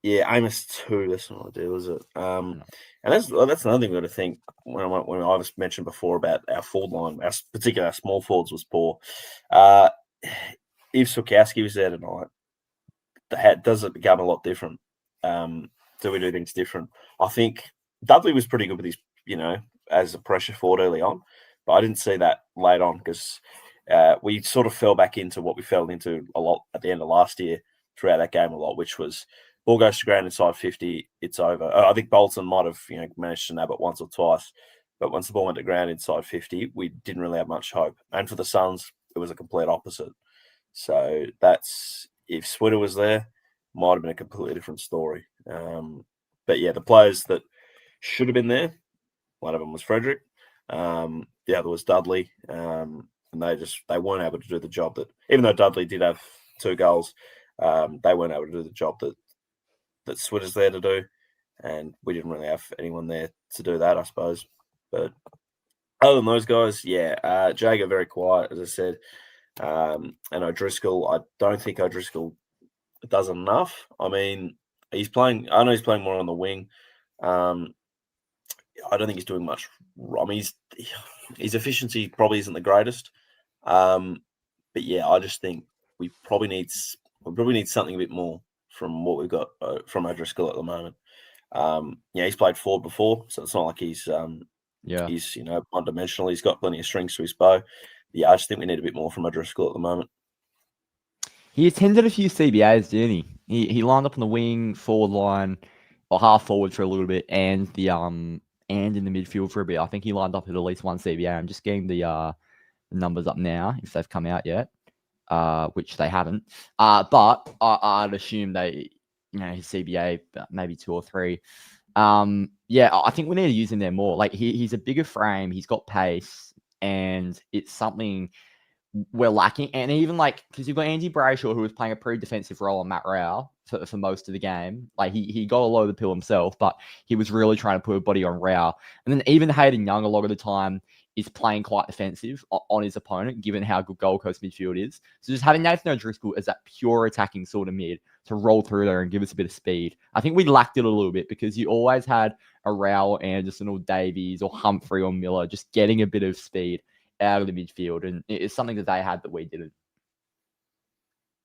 Yeah, Amos 2. That's not ideal, is it? And that's another thing we've got to think when I was mentioned before about our forward line, particularly our small forwards was poor. If Sukowski was there tonight, does it become a lot different? Do we do things different? I think Dudley was pretty good with his, as a pressure forward early on, but I didn't see that late on because we sort of fell back into what we fell into a lot at the end of last year throughout that game a lot, which was ball goes to ground inside 50, it's over. I think Bolton might have managed to nab it once or twice, but once the ball went to ground inside 50, we didn't really have much hope. And for the Suns, it was a complete opposite. So that's, if Switter was there, might have been a completely different story. But yeah, the players that should have been there, one of them was Frederick, the other was Dudley, and they weren't able to do the job that, even though Dudley did have 2 goals, they weren't able to do the job that that Switter's there to do, and we didn't really have anyone there to do that, I suppose. But other than those guys, Jager very quiet, as I said, and O'Driscoll. I don't think O'Driscoll does enough. I mean, he's playing. I know he's playing more on the wing. I don't think he's doing much. I mean, his efficiency probably isn't the greatest. But yeah, I just think we probably need something a bit more from what we've got from O'Driscoll at the moment. He's played forward before, so it's not like he's one-dimensional. He's got plenty of strings to his bow. Yeah, I just think we need a bit more from O'Driscoll at the moment. He attended a few CBAs, didn't he? He lined up on the wing, forward line, or half forward for a little bit, and in the midfield for a bit. I think he lined up at least one CBA. I'm just getting the numbers up now, if they've come out yet, which they haven't. But I'd assume his CBA, maybe 2 or 3. I think we need to use him there more. Like he's a bigger frame, he's got pace, and it's something we're lacking. And even because you've got Andy Brayshaw, who was playing a pretty defensive role on Matt Rao for most of the game. Like he got a lot of the pill himself, but he was really trying to put a body on Rao. And then even Hayden Young a lot of the time is playing quite defensive on his opponent, given how good Gold Coast midfield is. So just having Nathan O'Driscoll as that pure attacking sort of mid to roll through there and give us a bit of speed. I think we lacked it a little bit because you always had a Rao or Anderson or Davies or Humphrey or Miller just getting a bit of speed out of the midfield, and it's something that they had that we didn't.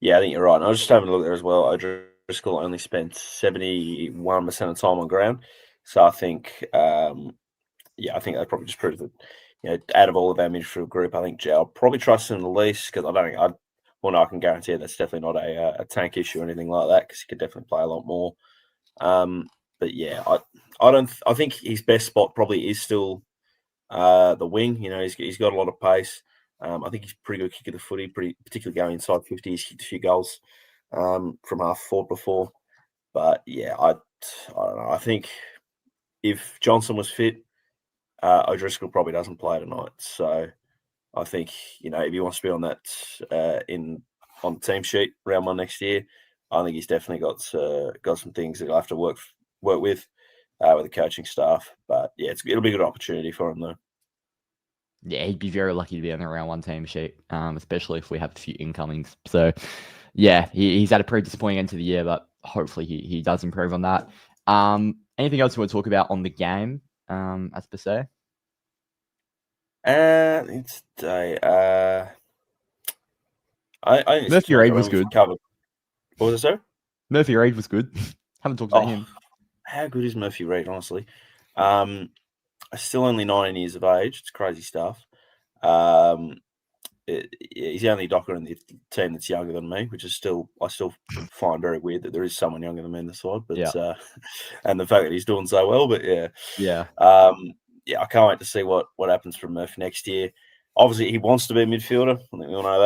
Yeah, I think you're right. And I was just having a look there as well. O'Driscoll only spent 71% of time on ground, so I think, I think that probably just proves that, out of all of our midfield group, I think I'll probably trust him the least because I can guarantee that's definitely not a tank issue or anything like that because he could definitely play a lot more. But yeah, I think his best spot probably is still the wing. He's got a lot of pace. I think he's pretty good kick of the footy, particularly going inside 50. He's kicked a few goals from half forward before. But yeah, I don't know. I think if Johnson was fit, O'Driscoll probably doesn't play tonight. So I think if he wants to be on that on the team sheet round 1 next year, I think he's definitely got some things that he'll have to work with the coaching staff. But yeah, it'll be a good opportunity for him though. Yeah, he'd be very lucky to be on the round 1 team sheet, especially if we have a few incomings. So yeah, he's had a pretty disappointing end to the year, but hopefully he does improve on that. Anything else you want to talk about on the game, as per se? Today, I Murphy Reid was good. Covered. What was it, sir? Murphy Reid was good. Haven't talked about him. How good is Murphy Reid, honestly? Still only 19 years of age. It's crazy stuff. He's the only Docker in the team that's younger than me, which is I still find very weird that there is someone younger than me in the side. But and the fact that he's doing so well. But yeah. I can't wait to see what happens from Murphy next year. Obviously, he wants to be a midfielder. I think we all know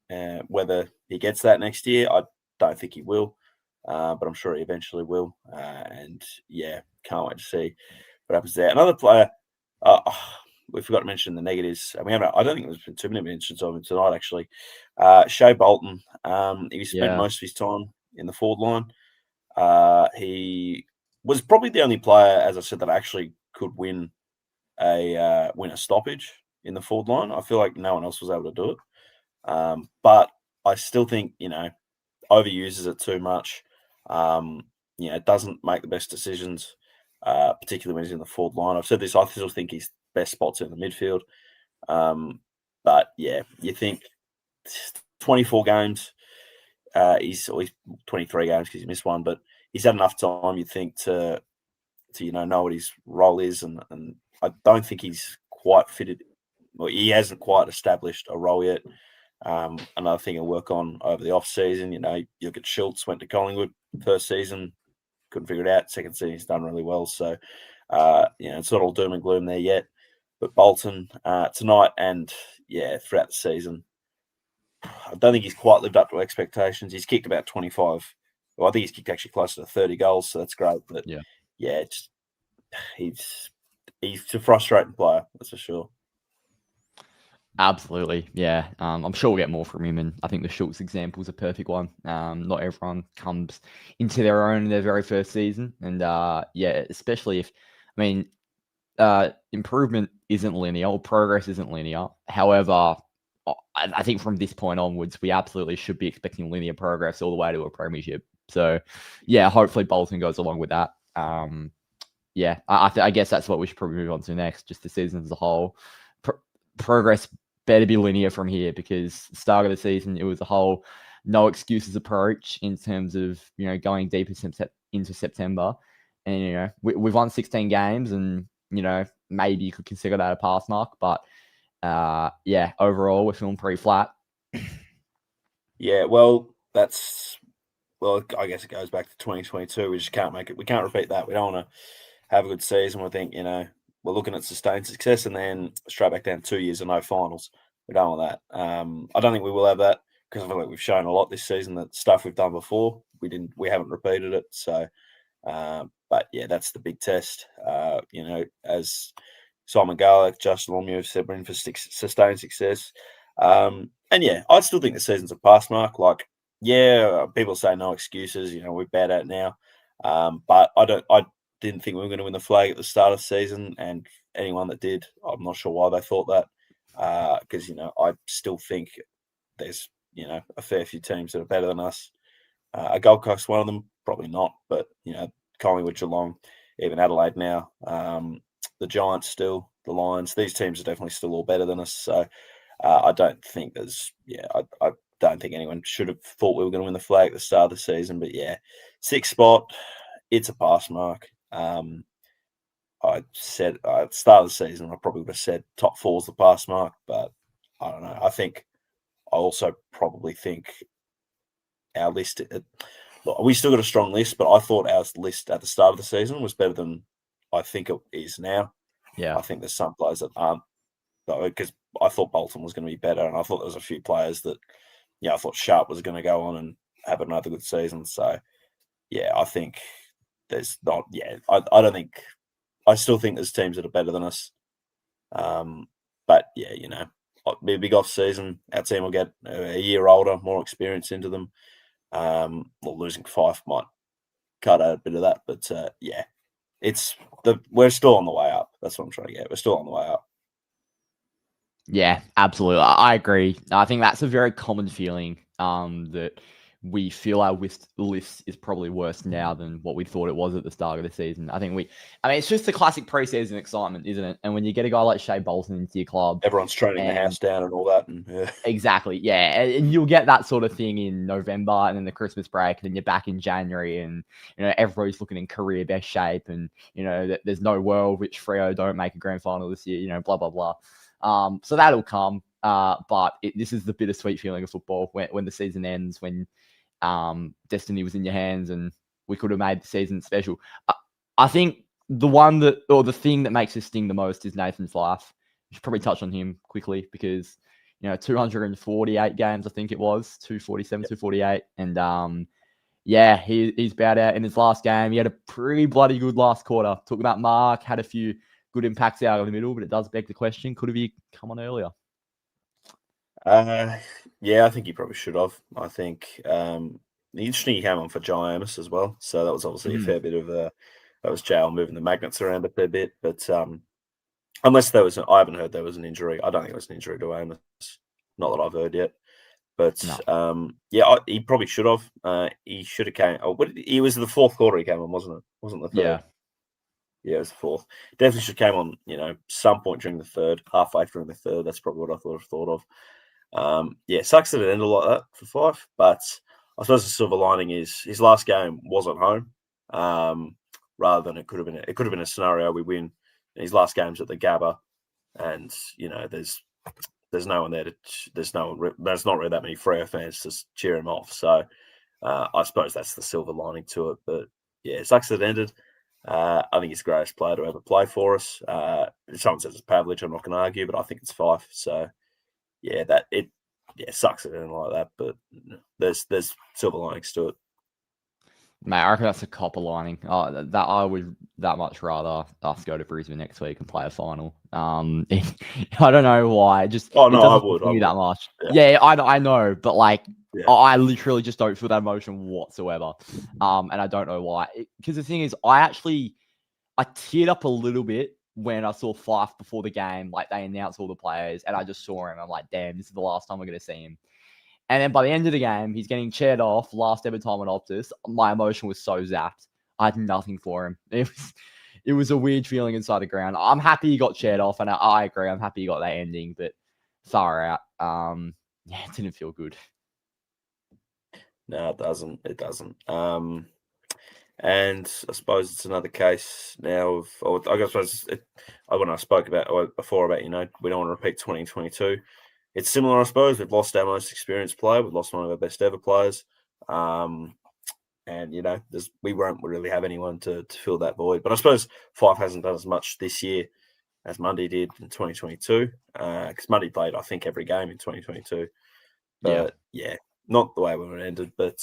that. Whether he gets that next year, I don't think he will, but I'm sure he eventually will. And yeah, can't wait to see what happens there. Another player, we forgot to mention the negatives. I don't think there's been too many mentions of him tonight, actually. Shai Bolton, he spent most of his time in the forward line. He was probably the only player, as I said, that actually could win a stoppage in the forward line. I feel like no one else was able to do it. But I still think, overuses it too much. It doesn't make the best decisions, particularly when he's in the forward line. I've said this, I still think his best spots in the midfield. But yeah, you think 24 games, he's 23 games because he missed one, but he's had enough time, you'd think, to know what his role is, and I don't think he's quite fitted. Well, he hasn't quite established a role yet. Another thing he'll work on over the off-season. You look at Schultz, went to Collingwood first season, couldn't figure it out. Second season, he's done really well. So, it's not all doom and gloom there yet. But Bolton tonight and throughout the season, I don't think he's quite lived up to expectations. He's kicked about 25. Well, I think he's kicked actually closer to 30 goals, so that's great. But he's a frustrating player, that's for sure. Absolutely, yeah. I'm sure we'll get more from him, and I think the Schultz example is a perfect one. Not everyone comes into their own in their very first season, and yeah, especially if, I mean, improvement isn't linear, or progress isn't linear. However, I think from this point onwards, we absolutely should be expecting linear progress all the way to a premiership. So, yeah, hopefully Bolton goes along with that. Yeah, I guess that's what we should probably move on to next, just the season as a whole. Progress better be linear from here, because start of the season, it was a whole no excuses approach in terms of, going deep into September. And, we've won 16 games, and, maybe you could consider that a pass mark. But, yeah, overall, we're feeling pretty flat. Yeah, well, I guess it goes back to 2022. We just can't make it. We can't repeat that. We don't want to have a good season. We think, we're looking at sustained success and then straight back down 2 years and no finals. We don't want that. I don't think we will have that, because I feel like we've shown a lot this season that stuff we've done before, we haven't repeated it. So, but yeah, that's the big test. As Simon Garlick, Justin Longmuir have said, we're in for sustained success. And yeah, I still think the season's a pass mark. Like, yeah, people say no excuses. We're bad at it now. But I didn't think we were going to win the flag at the start of the season, and anyone that did, I'm not sure why they thought that. Because I still think there's a fair few teams that are better than us. A Gold Coast, one of them, probably not, but Collingwood, Geelong, even Adelaide now, the Giants still, the Lions, these teams are definitely still all better than us. So I don't think I don't think anyone should have thought we were going to win the flag at the start of the season. But yeah, 6th spot, it's a pass mark. I said at the start of the season, I probably would have said top 4 is the pass mark, but I don't know. I also probably think our list, we still got a strong list, but I thought our list at the start of the season was better than I think it is now. Yeah. I think there's some players that aren't, because I thought Bolton was going to be better, and I thought there was a few players that, I thought Sharp was going to go on and have another good season. So, yeah, I think there's not, I don't think, I still think there's teams that are better than us. But yeah, it'll be a big off season. Our team will get a year older, more experience into them. Losing Fyfe might cut out a bit of that, but yeah, we're still on the way up. That's what I'm trying to get. We're still on the way up. Yeah, absolutely. I agree. I think that's a very common feeling, that we feel our list is probably worse now than what we thought it was at the start of the season. I mean, it's just the classic preseason excitement, isn't it? And when you get a guy like Shai Bolton into your club, everyone's training the house down and all that. And, yeah. Exactly, yeah. And you'll get that sort of thing in November, and then the Christmas break, and then you're back in January, and everybody's looking in career best shape, and there's no world which Freo don't make a grand final this year, blah blah blah. So that'll come. But this is the bittersweet feeling of football when the season ends, when destiny was in your hands and we could have made the season special. I think the thing that makes this sting the most is Nathan Fyfe. You should probably touch on him quickly, because 248 games, I think it was 247, 248, and yeah, he's bowed out in his last game. He had a pretty bloody good last quarter. Took that mark, had a few good impacts out of the middle, but it does beg the question: could have he come on earlier? Yeah, I think he probably should have. I think interesting he came on for Jai Amos as well, so that was obviously a fair bit of that was jail moving the magnets around a fair bit. But unless I haven't heard there was an injury. I don't think it was an injury to Amos, not that I've heard yet. But no. Yeah, he probably should have. He should have came. He was the 4th quarter he came on, wasn't it? Wasn't the 3rd? Yeah, it was the 4th. Definitely should have came on, some point during the 3rd, halfway during the 3rd. That's probably what I thought of. Yeah, sucks that it ended like that for Fyfe, but I suppose the silver lining is his last game was at home, rather than it could have been a scenario we win. His last game's at the Gabba, and there's no one there there's not really that many Freo fans to cheer him off. So I suppose that's the silver lining to it. But yeah, it sucks that it ended. I think he's the greatest player to ever play for us. If someone says it's Pavlich, I'm not going to argue, but I think it's Fyfe. So yeah, sucks it ended like that. But there's silver linings to it. Mate, I reckon that's a copper lining. That I would that much rather us go to Brisbane next week and play a final. I don't know why. Just Oh it no, I doesn't would. fulfill me that much. Yeah. Yeah, I know, but like Yeah. I literally just don't feel that emotion whatsoever. And I don't know why. Because the thing is, I teared up a little bit when I saw Fyfe before the game. Like they announced all the players, and I just saw him. I'm like, damn, this is the last time we're gonna see him. And then by the end of the game, he's getting chaired off last ever time on Optus. My emotion was so zapped. I had nothing for him. It was a weird feeling inside the ground. I'm happy he got chaired off, and I agree. I'm happy he got that ending, but far out. Yeah, it didn't feel good. No, it doesn't. It doesn't. And I suppose it's another case now of, I suppose when I spoke about before about, we don't want to repeat 2022. It's similar, I suppose. We've lost our most experienced player. We've lost one of our best ever players. And, we won't really have anyone to fill that void. But I suppose Fyfe hasn't done as much this year as Mundy did in 2022. Because Mundy played, I think, every game in 2022. But, yeah, not the way we were ended. But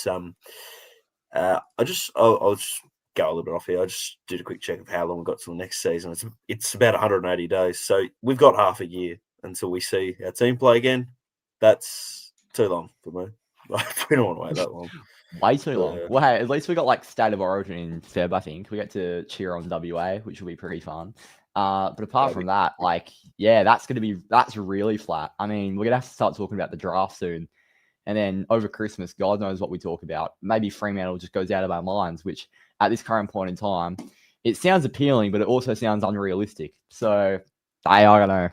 I'll just go a little bit off here. I just did a quick check of how long we've got till next season. It's about 180 days. So we've got half a year until we see our team play again. That's too long for me. We don't want to wait that long. Way too long. Well, hey, at least we got like State of Origin in Feb, I think. We get to cheer on WA, which will be pretty fun. But apart from that, that's really flat. I mean, we're going to have to start talking about the draft soon. And then over Christmas, God knows what we talk about. Maybe Fremantle just goes out of our minds, which at this current point in time, it sounds appealing, but it also sounds unrealistic. So, I don't know.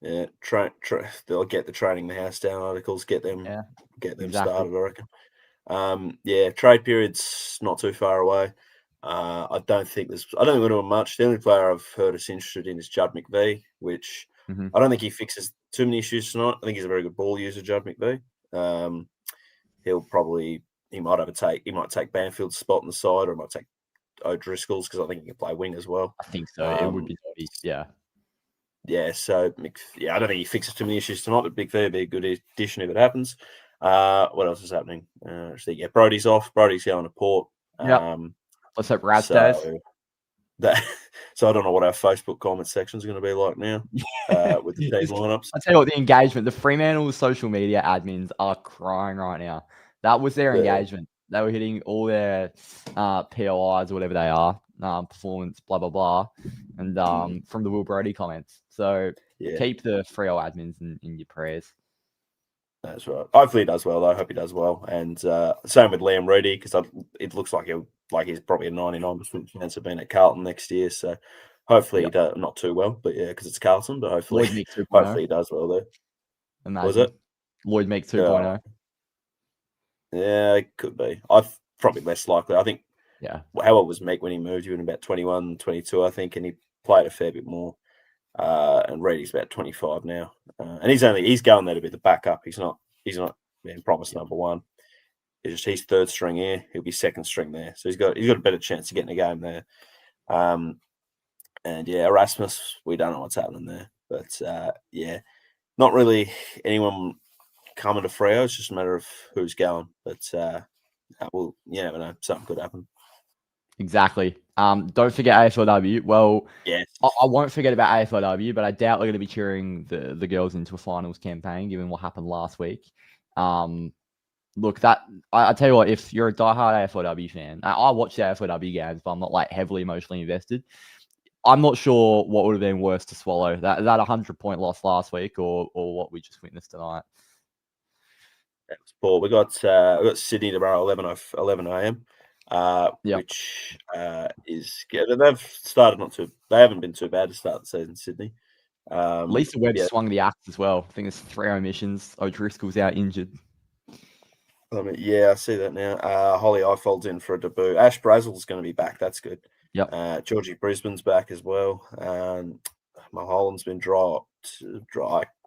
Yeah, they'll get the training the house down articles, get them exactly. started, I reckon. Trade period's not too far away. I don't think we're doing much. The only player I've heard is interested in is Judd McVee, which I don't think he fixes too many issues tonight. I think he's a very good ball user, Judd McVee. He might take Banfield's spot on the side, or he might take O'Driscoll's, because I think he can play wing as well. I think so. It would be naughty. Yeah. Yeah, so I don't think he fixes too many issues tonight, but McVee would be a good addition if it happens. What else is happening? Brody's off. Brody's going to Port. Let's hope Rad stays. So I don't know what our Facebook comment section is going to be like now with the team lineups. I tell you what, the engagement, the Fremantle social media admins are crying right now. That was their engagement. They were hitting all their POIs or whatever they are, performance, blah, blah, blah, and from the Will Brody comments. So keep the Freo admins in your prayers. That's right. Hopefully he does well, though. I hope he does well. And same with Liam Reedy, because it looks like he's probably a 99% chance of being at Carlton next year. So hopefully he does not too well, but because it's Carlton. But hopefully he does well there. Imagine. Was it Lloyd Meek 2.0? Yeah, it could be. I've probably less likely. I think. Yeah. How old was Meek when he moved? He was about 21, 22, I think, and he played a fair bit more. And Reedy's about 25 now, and he's going there to be the backup. He's not being promised number one. He's third string here. He'll be second string there, so he's got a better chance of getting a game there. And Erasmus, we don't know what's happening there, but not really anyone coming to Freo. It's just a matter of who's going, but you never know. Something could happen. Exactly. Don't forget AFLW. Well, yes. I won't forget about AFLW, but I doubt we're going to be cheering the girls into a finals campaign, given what happened last week. Look, I tell you what, if you're a diehard AFLW fan, I watch the AFLW games, but I'm not like heavily emotionally invested. I'm not sure what would have been worse to swallow, that 100-point loss last week or what we just witnessed tonight. That was poor. We got Sydney tomorrow 11 a.m. Which is good. They've started they haven't been too bad to start the season, Sydney. Lisa Webb swung the axe as well. I think there's 3 omissions. O'Driscoll's out injured. I see that now. Holly Eifeld's in for a debut. Ash Brazel's going to be back. That's good. Yep. Georgie Brisbane's back as well. Mulholland's been dropped.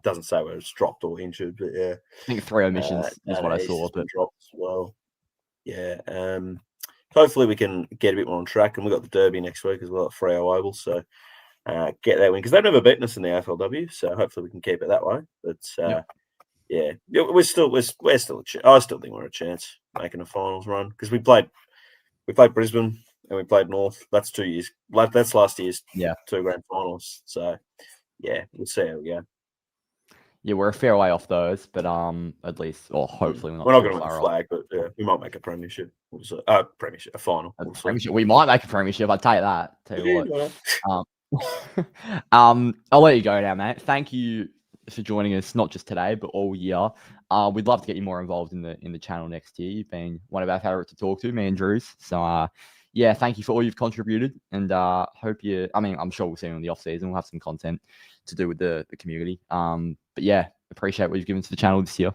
Doesn't say whether it's dropped or injured, but yeah. I think 3 omissions is what I saw. But dropped as well. Yeah. Hopefully we can get a bit more on track, and we've got the Derby next week as well at Freo Oval. So get that win, because they've never beaten us in the AFLW. So hopefully we can keep it that way. But we're still I still think we're a chance making a finals run, because we played we played Brisbane and we played North. That's 2 years. That's last year's 2 grand finals. So yeah, we'll see how we go. Yeah, we're a fair way off those, but at least, or hopefully, We're not too going to win the far off. flag, but we might make a premiership. We'll see. Premiership, a final. We'll see. Premiership. We might make a premiership. I'll tell you that. Tell you Yeah, what. I'll let you go now, mate. Thank you for joining us, not just today, but all year. We'd love to get you more involved in the channel next year. You've been one of our favorites to talk to, me and Drew's. So yeah, thank you for all you've contributed, and hope you. I mean, I'm sure we'll see you in the off season. We'll have some content to do with the community. But yeah, appreciate what you've given to the channel this year.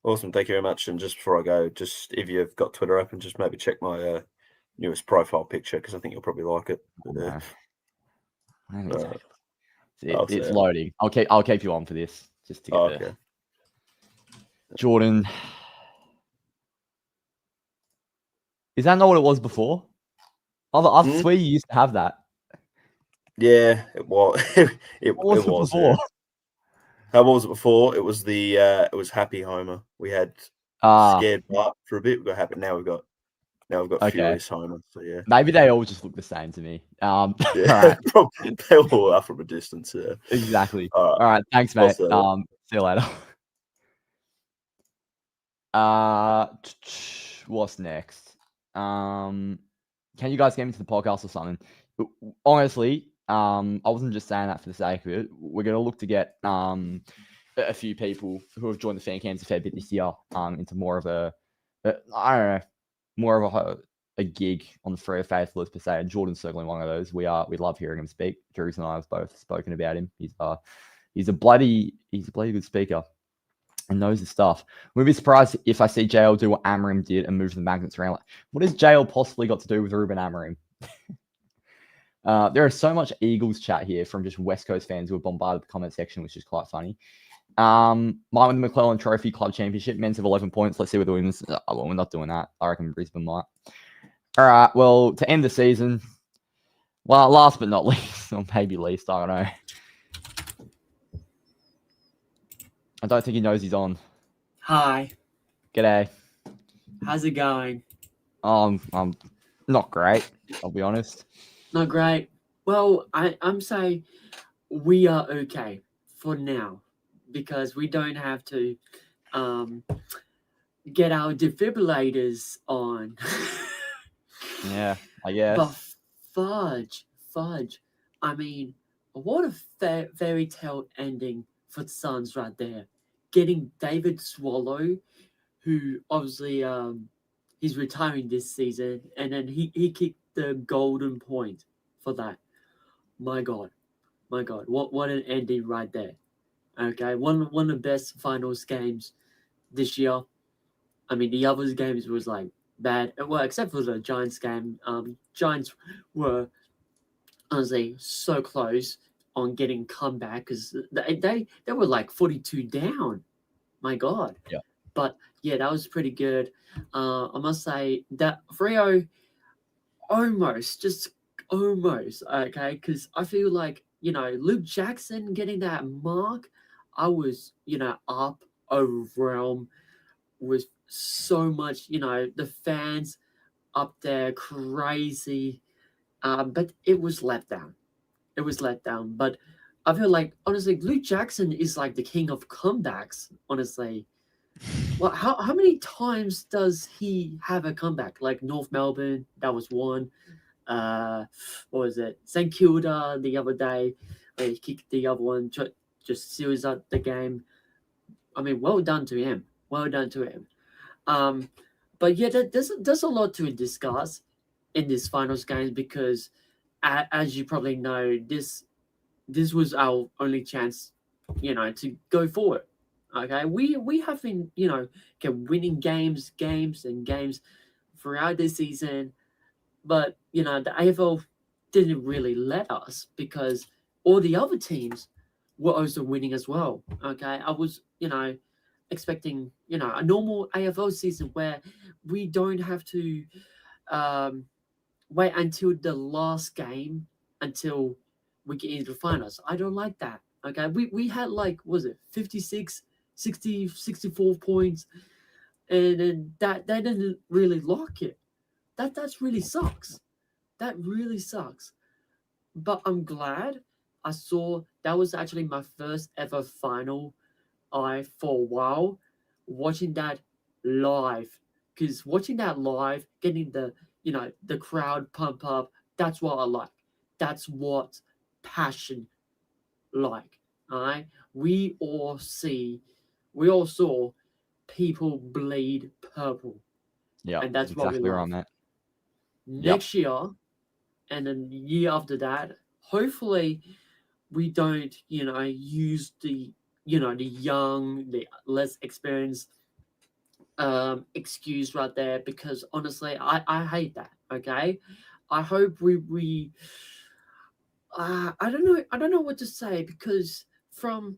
Awesome, thank you very much. And just before I go, just if you've got Twitter open, just maybe check my newest profile picture because I think you'll probably like it. It's loading. I'll keep you on for this just to get the Jordan. Is that not what it was before? I swear you used to have that. Yeah, it was. it was before. How was it before? It was it was Happy Homer. We had Scared Bart for a bit. We got Happy. Now we've got Furious Homer. So yeah. Maybe they all just look the same to me. Yeah, all right. They all are from a distance. Yeah. Exactly. All right. Thanks, mate. See you later. What's next? Can you guys get me to the podcast or something? Honestly, I wasn't just saying that for the sake of it. We're gonna look to get a few people who have joined the fan cams a fair bit this year into more of a gig on the Freo Faithful per se. And Jordan's certainly one of those. We love hearing him speak. Drews and I have both spoken about him. He's a bloody good speaker and knows his stuff. We'd be surprised if I see JL do what Amarim did and move the magnets around. Like, what has JL possibly got to do with Ruben Amarim? There is so much Eagles chat here from just West Coast fans who have bombarded the comment section, which is quite funny. Mine with the McClellan Trophy Club Championship, men's have 11 points. Let's see what the women's. Well, we're not doing that. I reckon Brisbane might. All right. Well, to end the season, well, last but not least, or maybe least, I don't know. I don't think he knows he's on. Hi. G'day. How's it going? I'm not great, I'll be honest. Not great. Well, I'm saying we are okay for now because we don't have to get our defibrillators on. Yeah, I guess. But fudge. I mean, what a fairy tale ending for the Suns right there. Getting David Swallow, who obviously he's retiring this season, and then he kicked the golden point for that. My God, what an ending right there. Okay, one of the best finals games this year. I mean, the other games was like bad. Well, except for the Giants game. Giants were honestly so close on getting comeback because they were like 42 down. My God. Yeah. But yeah, that was pretty good. I must say that Freo almost, okay, because I feel like, Luke Jackson getting that mark, I was, up overwhelmed with so much, the fans up there crazy. But it was let down. But I feel like, honestly, Luke Jackson is like the king of comebacks, honestly. Well, how many times does he have a comeback? Like North Melbourne, that was one. What was it? St Kilda the other day, he kicked the other one, just seals up the game. I mean, well done to him. But yeah, there's a lot to discuss in this finals games because, as you probably know, this was our only chance, to go forward. Okay, we have been, winning games throughout this season, but the AFL didn't really let us because all the other teams were also winning as well. Okay, I was, expecting, a normal AFL season where we don't have to wait until the last game until we get into the finals. I don't like that. Okay, we had like, was it 56, 60, 64 points, and then that didn't really lock it. That's really sucks. That really sucks. But I'm glad I saw that was actually my first ever final for a while, watching that live. Because watching that live, getting the crowd pump up, that's what I like. That's what passion like. All right. We all saw people bleed purple. Yeah, And that's what we exactly right, love. mate. Next year and then the year after that, hopefully we don't, use the young, the less experienced excuse right there, because honestly, I hate that. Okay, I hope we I don't know what to say, because from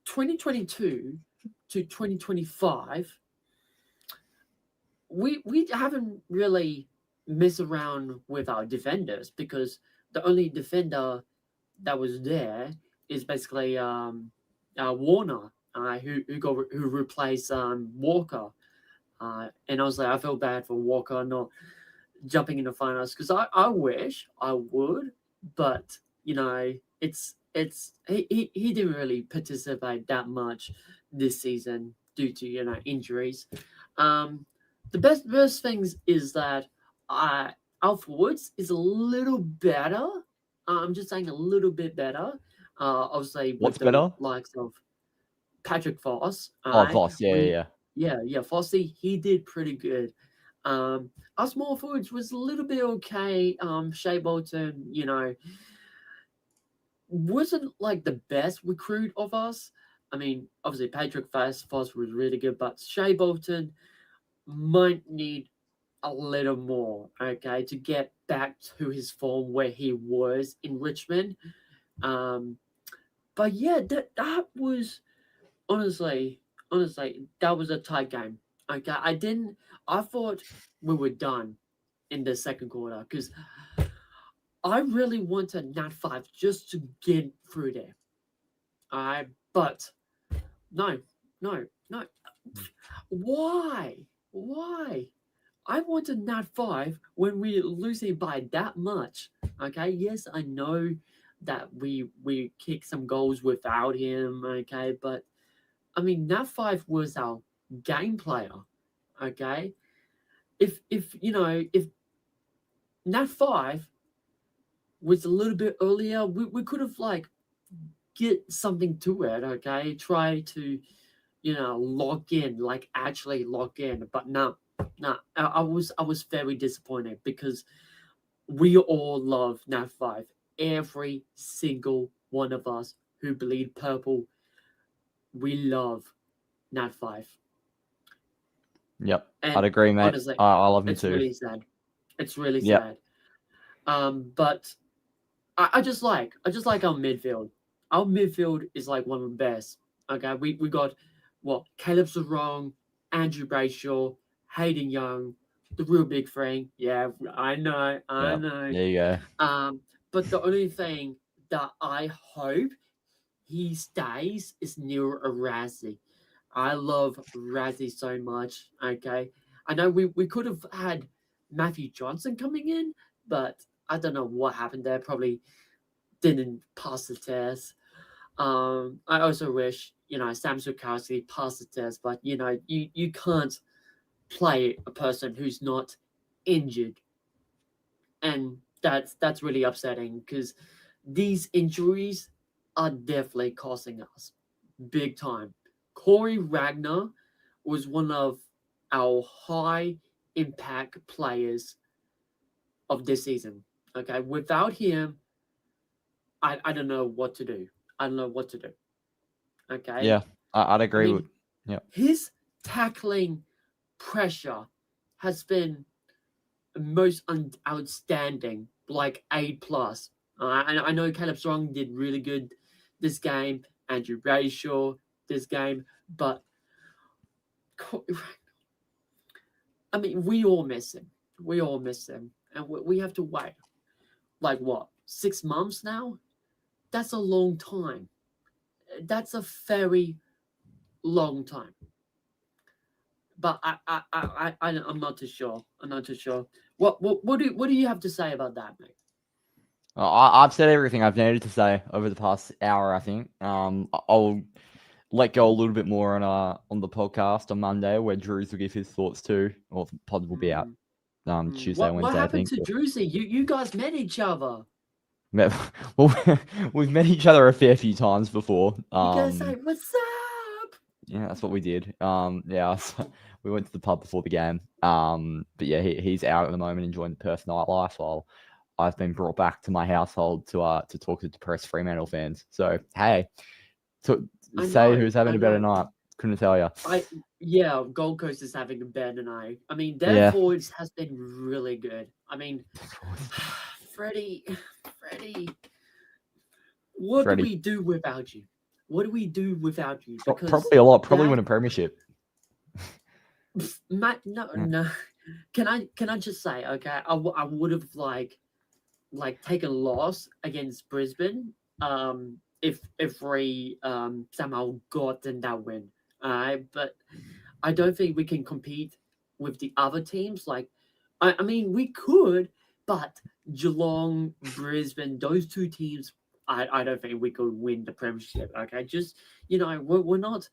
2022 to 2025, we haven't really messed around with our defenders, because the only defender that was there is basically Warner, who replaced Walker. And I was like, I feel bad for Walker not jumping in the finals, because I wish I would, but he didn't really participate that much this season due to injuries. The best things is that our forwards is a little better. I'm just saying a little bit better. Obviously with What's the better? likes of Patrick Voss. Oh, Voss. Yeah. Yeah, Fossey, he did pretty good. Our small forwards was a little bit okay. Shai Bolton, wasn't like the best recruit of us. I mean, obviously Patrick Voss was really good, but Shai Bolton might need a little more, okay, to get back to his form where he was in Richmond. But yeah, that was honestly, that was a tight game. Okay, I thought we were done in the second quarter, because I really wanted Nat Fyfe just to get through there. But no. Why? I wanted Nat Fyfe when we losing by that much. Okay, yes, I know that we kicked some goals without him. Okay, but I mean, Nat Fyfe was our game player. Okay, if Nat Fyfe was a little bit earlier, we could have get something to it. Okay, try to actually lock in. But no. I was very disappointed, because we all love Nat Fyfe. Every single one of us who bleed purple, we love Nat Fyfe. Yep. And I'd agree, mate. honestly, I love him it's too. really sad. It's really Yep. sad. But I just like our midfield. Our midfield is like one of the best. Okay, we got Caleb Sarong, Andrew Brayshaw, Hayden Young, the real big thing. Yeah, I know. There you go. But the only thing that I hope he stays is Neil Arazi. I love Razzie so much. Okay, I know we could have had Matthew Johnson coming in, but I don't know what happened there. Probably didn't pass the test. I also wish Sam Sukowski passed the test, but you can't play a person who's not injured, and that's really upsetting, because these injuries are definitely costing us big time. Corey Ragnar was one of our high impact players of this season. Okay, without him, I don't know what to do. I don't know what to do. Okay. Yeah, I'd agree with. Yeah. His tackling pressure has been most outstanding, like A+. I know Caleb Strong did really good this game, Andrew Brayshaw this game, but I mean, we all miss him. And we have to wait. 6 months now? That's a long time. That's a very long time. but I'm not too sure. I'm not too sure. What do you have to say about that, mate? I've said everything I've needed to say over the past hour, I think. I'll let go a little bit more on the podcast on Monday, where Drews will give his thoughts too, or the pod will be out Tuesday, What Wednesday, I happened think. to Druzy? You guys met each other. Well, we've met each other a fair few times before. You guys say, "What's up?" Yeah, that's what we did. Yeah, so we went to the pub before the game. But yeah, he's out at the moment enjoying the Perth nightlife, while I've been brought back to my household to talk to depressed Fremantle fans. So hey, say who's having a better night. Couldn't tell you. Gold Coast is having a better night. I mean, their Yeah. forwards has been really good. I mean, Freddie, what do we do without you? What do we do without you? Because probably a lot. Probably win a premiership. No. Can I just say, okay? I would have like taken a loss against Brisbane. If we somehow gotten that win. But I don't think we can compete with the other teams. Like, I mean, we could, but Geelong, Brisbane, those two teams, I don't think we could win the premiership. Okay, just we're not,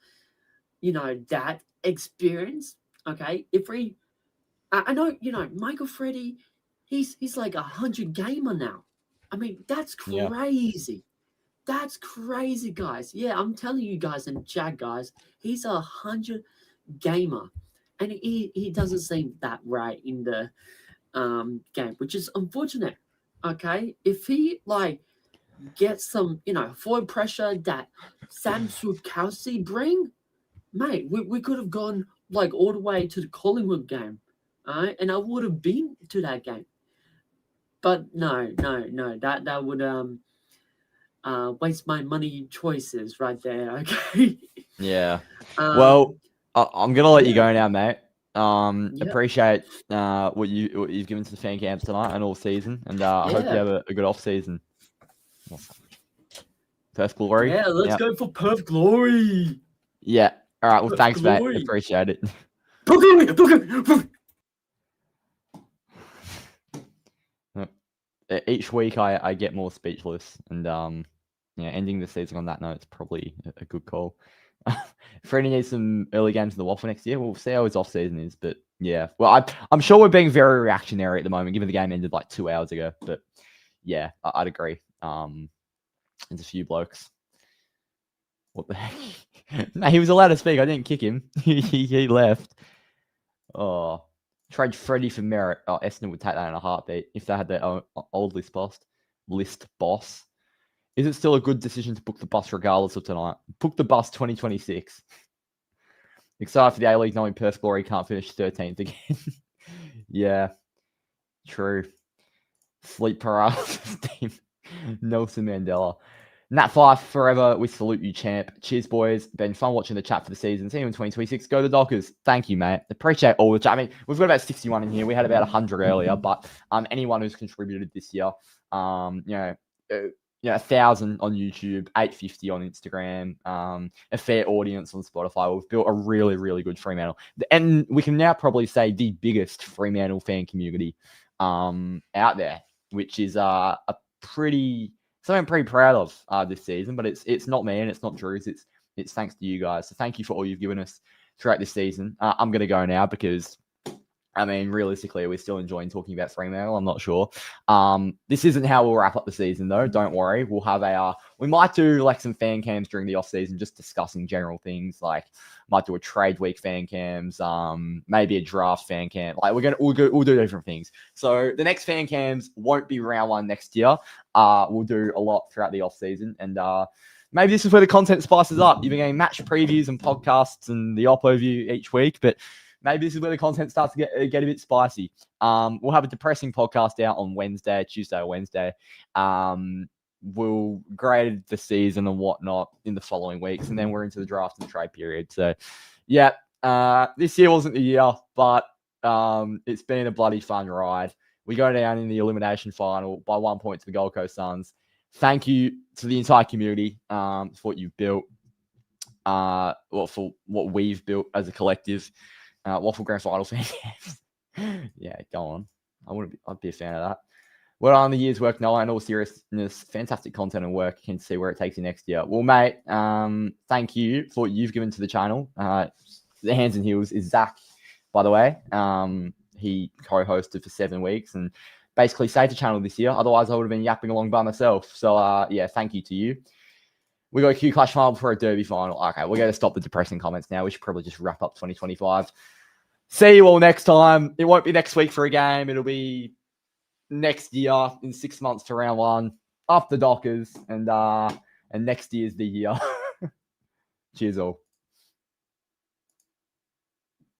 that experienced. Okay, if we, I know, Michael Freddie, he's like 100 gamer now. I mean, that's crazy. Yeah. That's crazy, guys. Yeah, I'm telling you guys and Jack, guys, he's 100 gamer, and he doesn't seem that right in the game, which is unfortunate. Okay, if he gets some forward pressure that Sam Sukowski bring, mate, we could have gone all the way to the Collingwood game, all right, and I would have been to that game. But no, that would waste my money choices right there. Okay. Yeah. Well, I'm gonna let you go now, mate. Yep. Appreciate what you've given to the fan camps tonight and all season, and I hope you have a good off season. Perth Glory. Yeah, let's go for Perth Glory. Yeah. All right. Well, Perth thanks, Glory. mate. Appreciate it. Each week I get more speechless, and ending the season on that note is probably a good call. Freddie needs some early games in the Waffle next year. We'll see how his off season is, but yeah. Well, I'm sure we're being very reactionary at the moment, given the game ended 2 hours ago. But yeah, I'd agree. There's a few blokes. What the heck? No, he was allowed to speak. I didn't kick him. he left. Oh. Trade Freddie for Merritt. Oh, Essendon would take that in a heartbeat if they had their old list boss. Is it still a good decision to book the bus regardless of tonight? Book the bus 2026. Excited for the A-League knowing Perth Glory can't finish 13th again. Yeah, true. Sleep paralysis team. Nelson Mandela. Nat Fyfe forever. We salute you, champ. Cheers, boys. Been fun watching the chat for the season. See you in 2026. Go the Dockers. Thank you, mate. Appreciate all the chat. I mean, we've got about 61 in here. We had about 100 earlier, but anyone who's contributed this year, 1,000 on YouTube, 850 on Instagram, a fair audience on Spotify. We've built a really, really good Fremantle, and we can now probably say the biggest Fremantle fan community out there, which is something I'm pretty proud of this season. But it's not me and it's not Drew's. It's thanks to you guys. So thank you for all you've given us throughout this season. I'm going to go now because, I mean, realistically, we're still enjoying talking about Fremantle. I'm not sure. This isn't how we'll wrap up the season, though. Don't worry. We'll have we might do some fan cams during the off season, just discussing general things. Might do a trade week fan cams, maybe a draft fan cam. We'll do different things. So the next fan cams won't be round one next year. We'll do a lot throughout the off season, and maybe this is where the content spices up. You've been getting match previews and podcasts and the op overview each week, but maybe this is where the content starts to get a bit spicy. We'll have a depressing podcast out on Tuesday or Wednesday. We'll grade the season and whatnot in the following weeks, and then we're into the draft and trade period. So, yeah, this year wasn't the year, but it's been a bloody fun ride. We go down in the elimination final by 1 point to the Gold Coast Suns. Thank you to the entire community for what you've built, for what we've built as a collective. Waffle Grand Final fan camps. Yeah, go on. I'd be a fan of that. Well done on the year's work, Noah, and all seriousness, fantastic content and work. Can see where it takes you next year. Well, mate, thank you for what you've given to the channel. The Hands and Heels is Zach, by the way. He co-hosted for 7 weeks and basically saved the channel this year. Otherwise, I would have been yapping along by myself. So, yeah, thank you to you. We got a Q Clash final before a Derby final. Okay, we're going to stop the depressing comments now. We should probably just wrap up 2025. See you all next time. It won't be next week for a game. It'll be next year in 6 months for round 1 after Dockers, and next year's the year. Cheers all.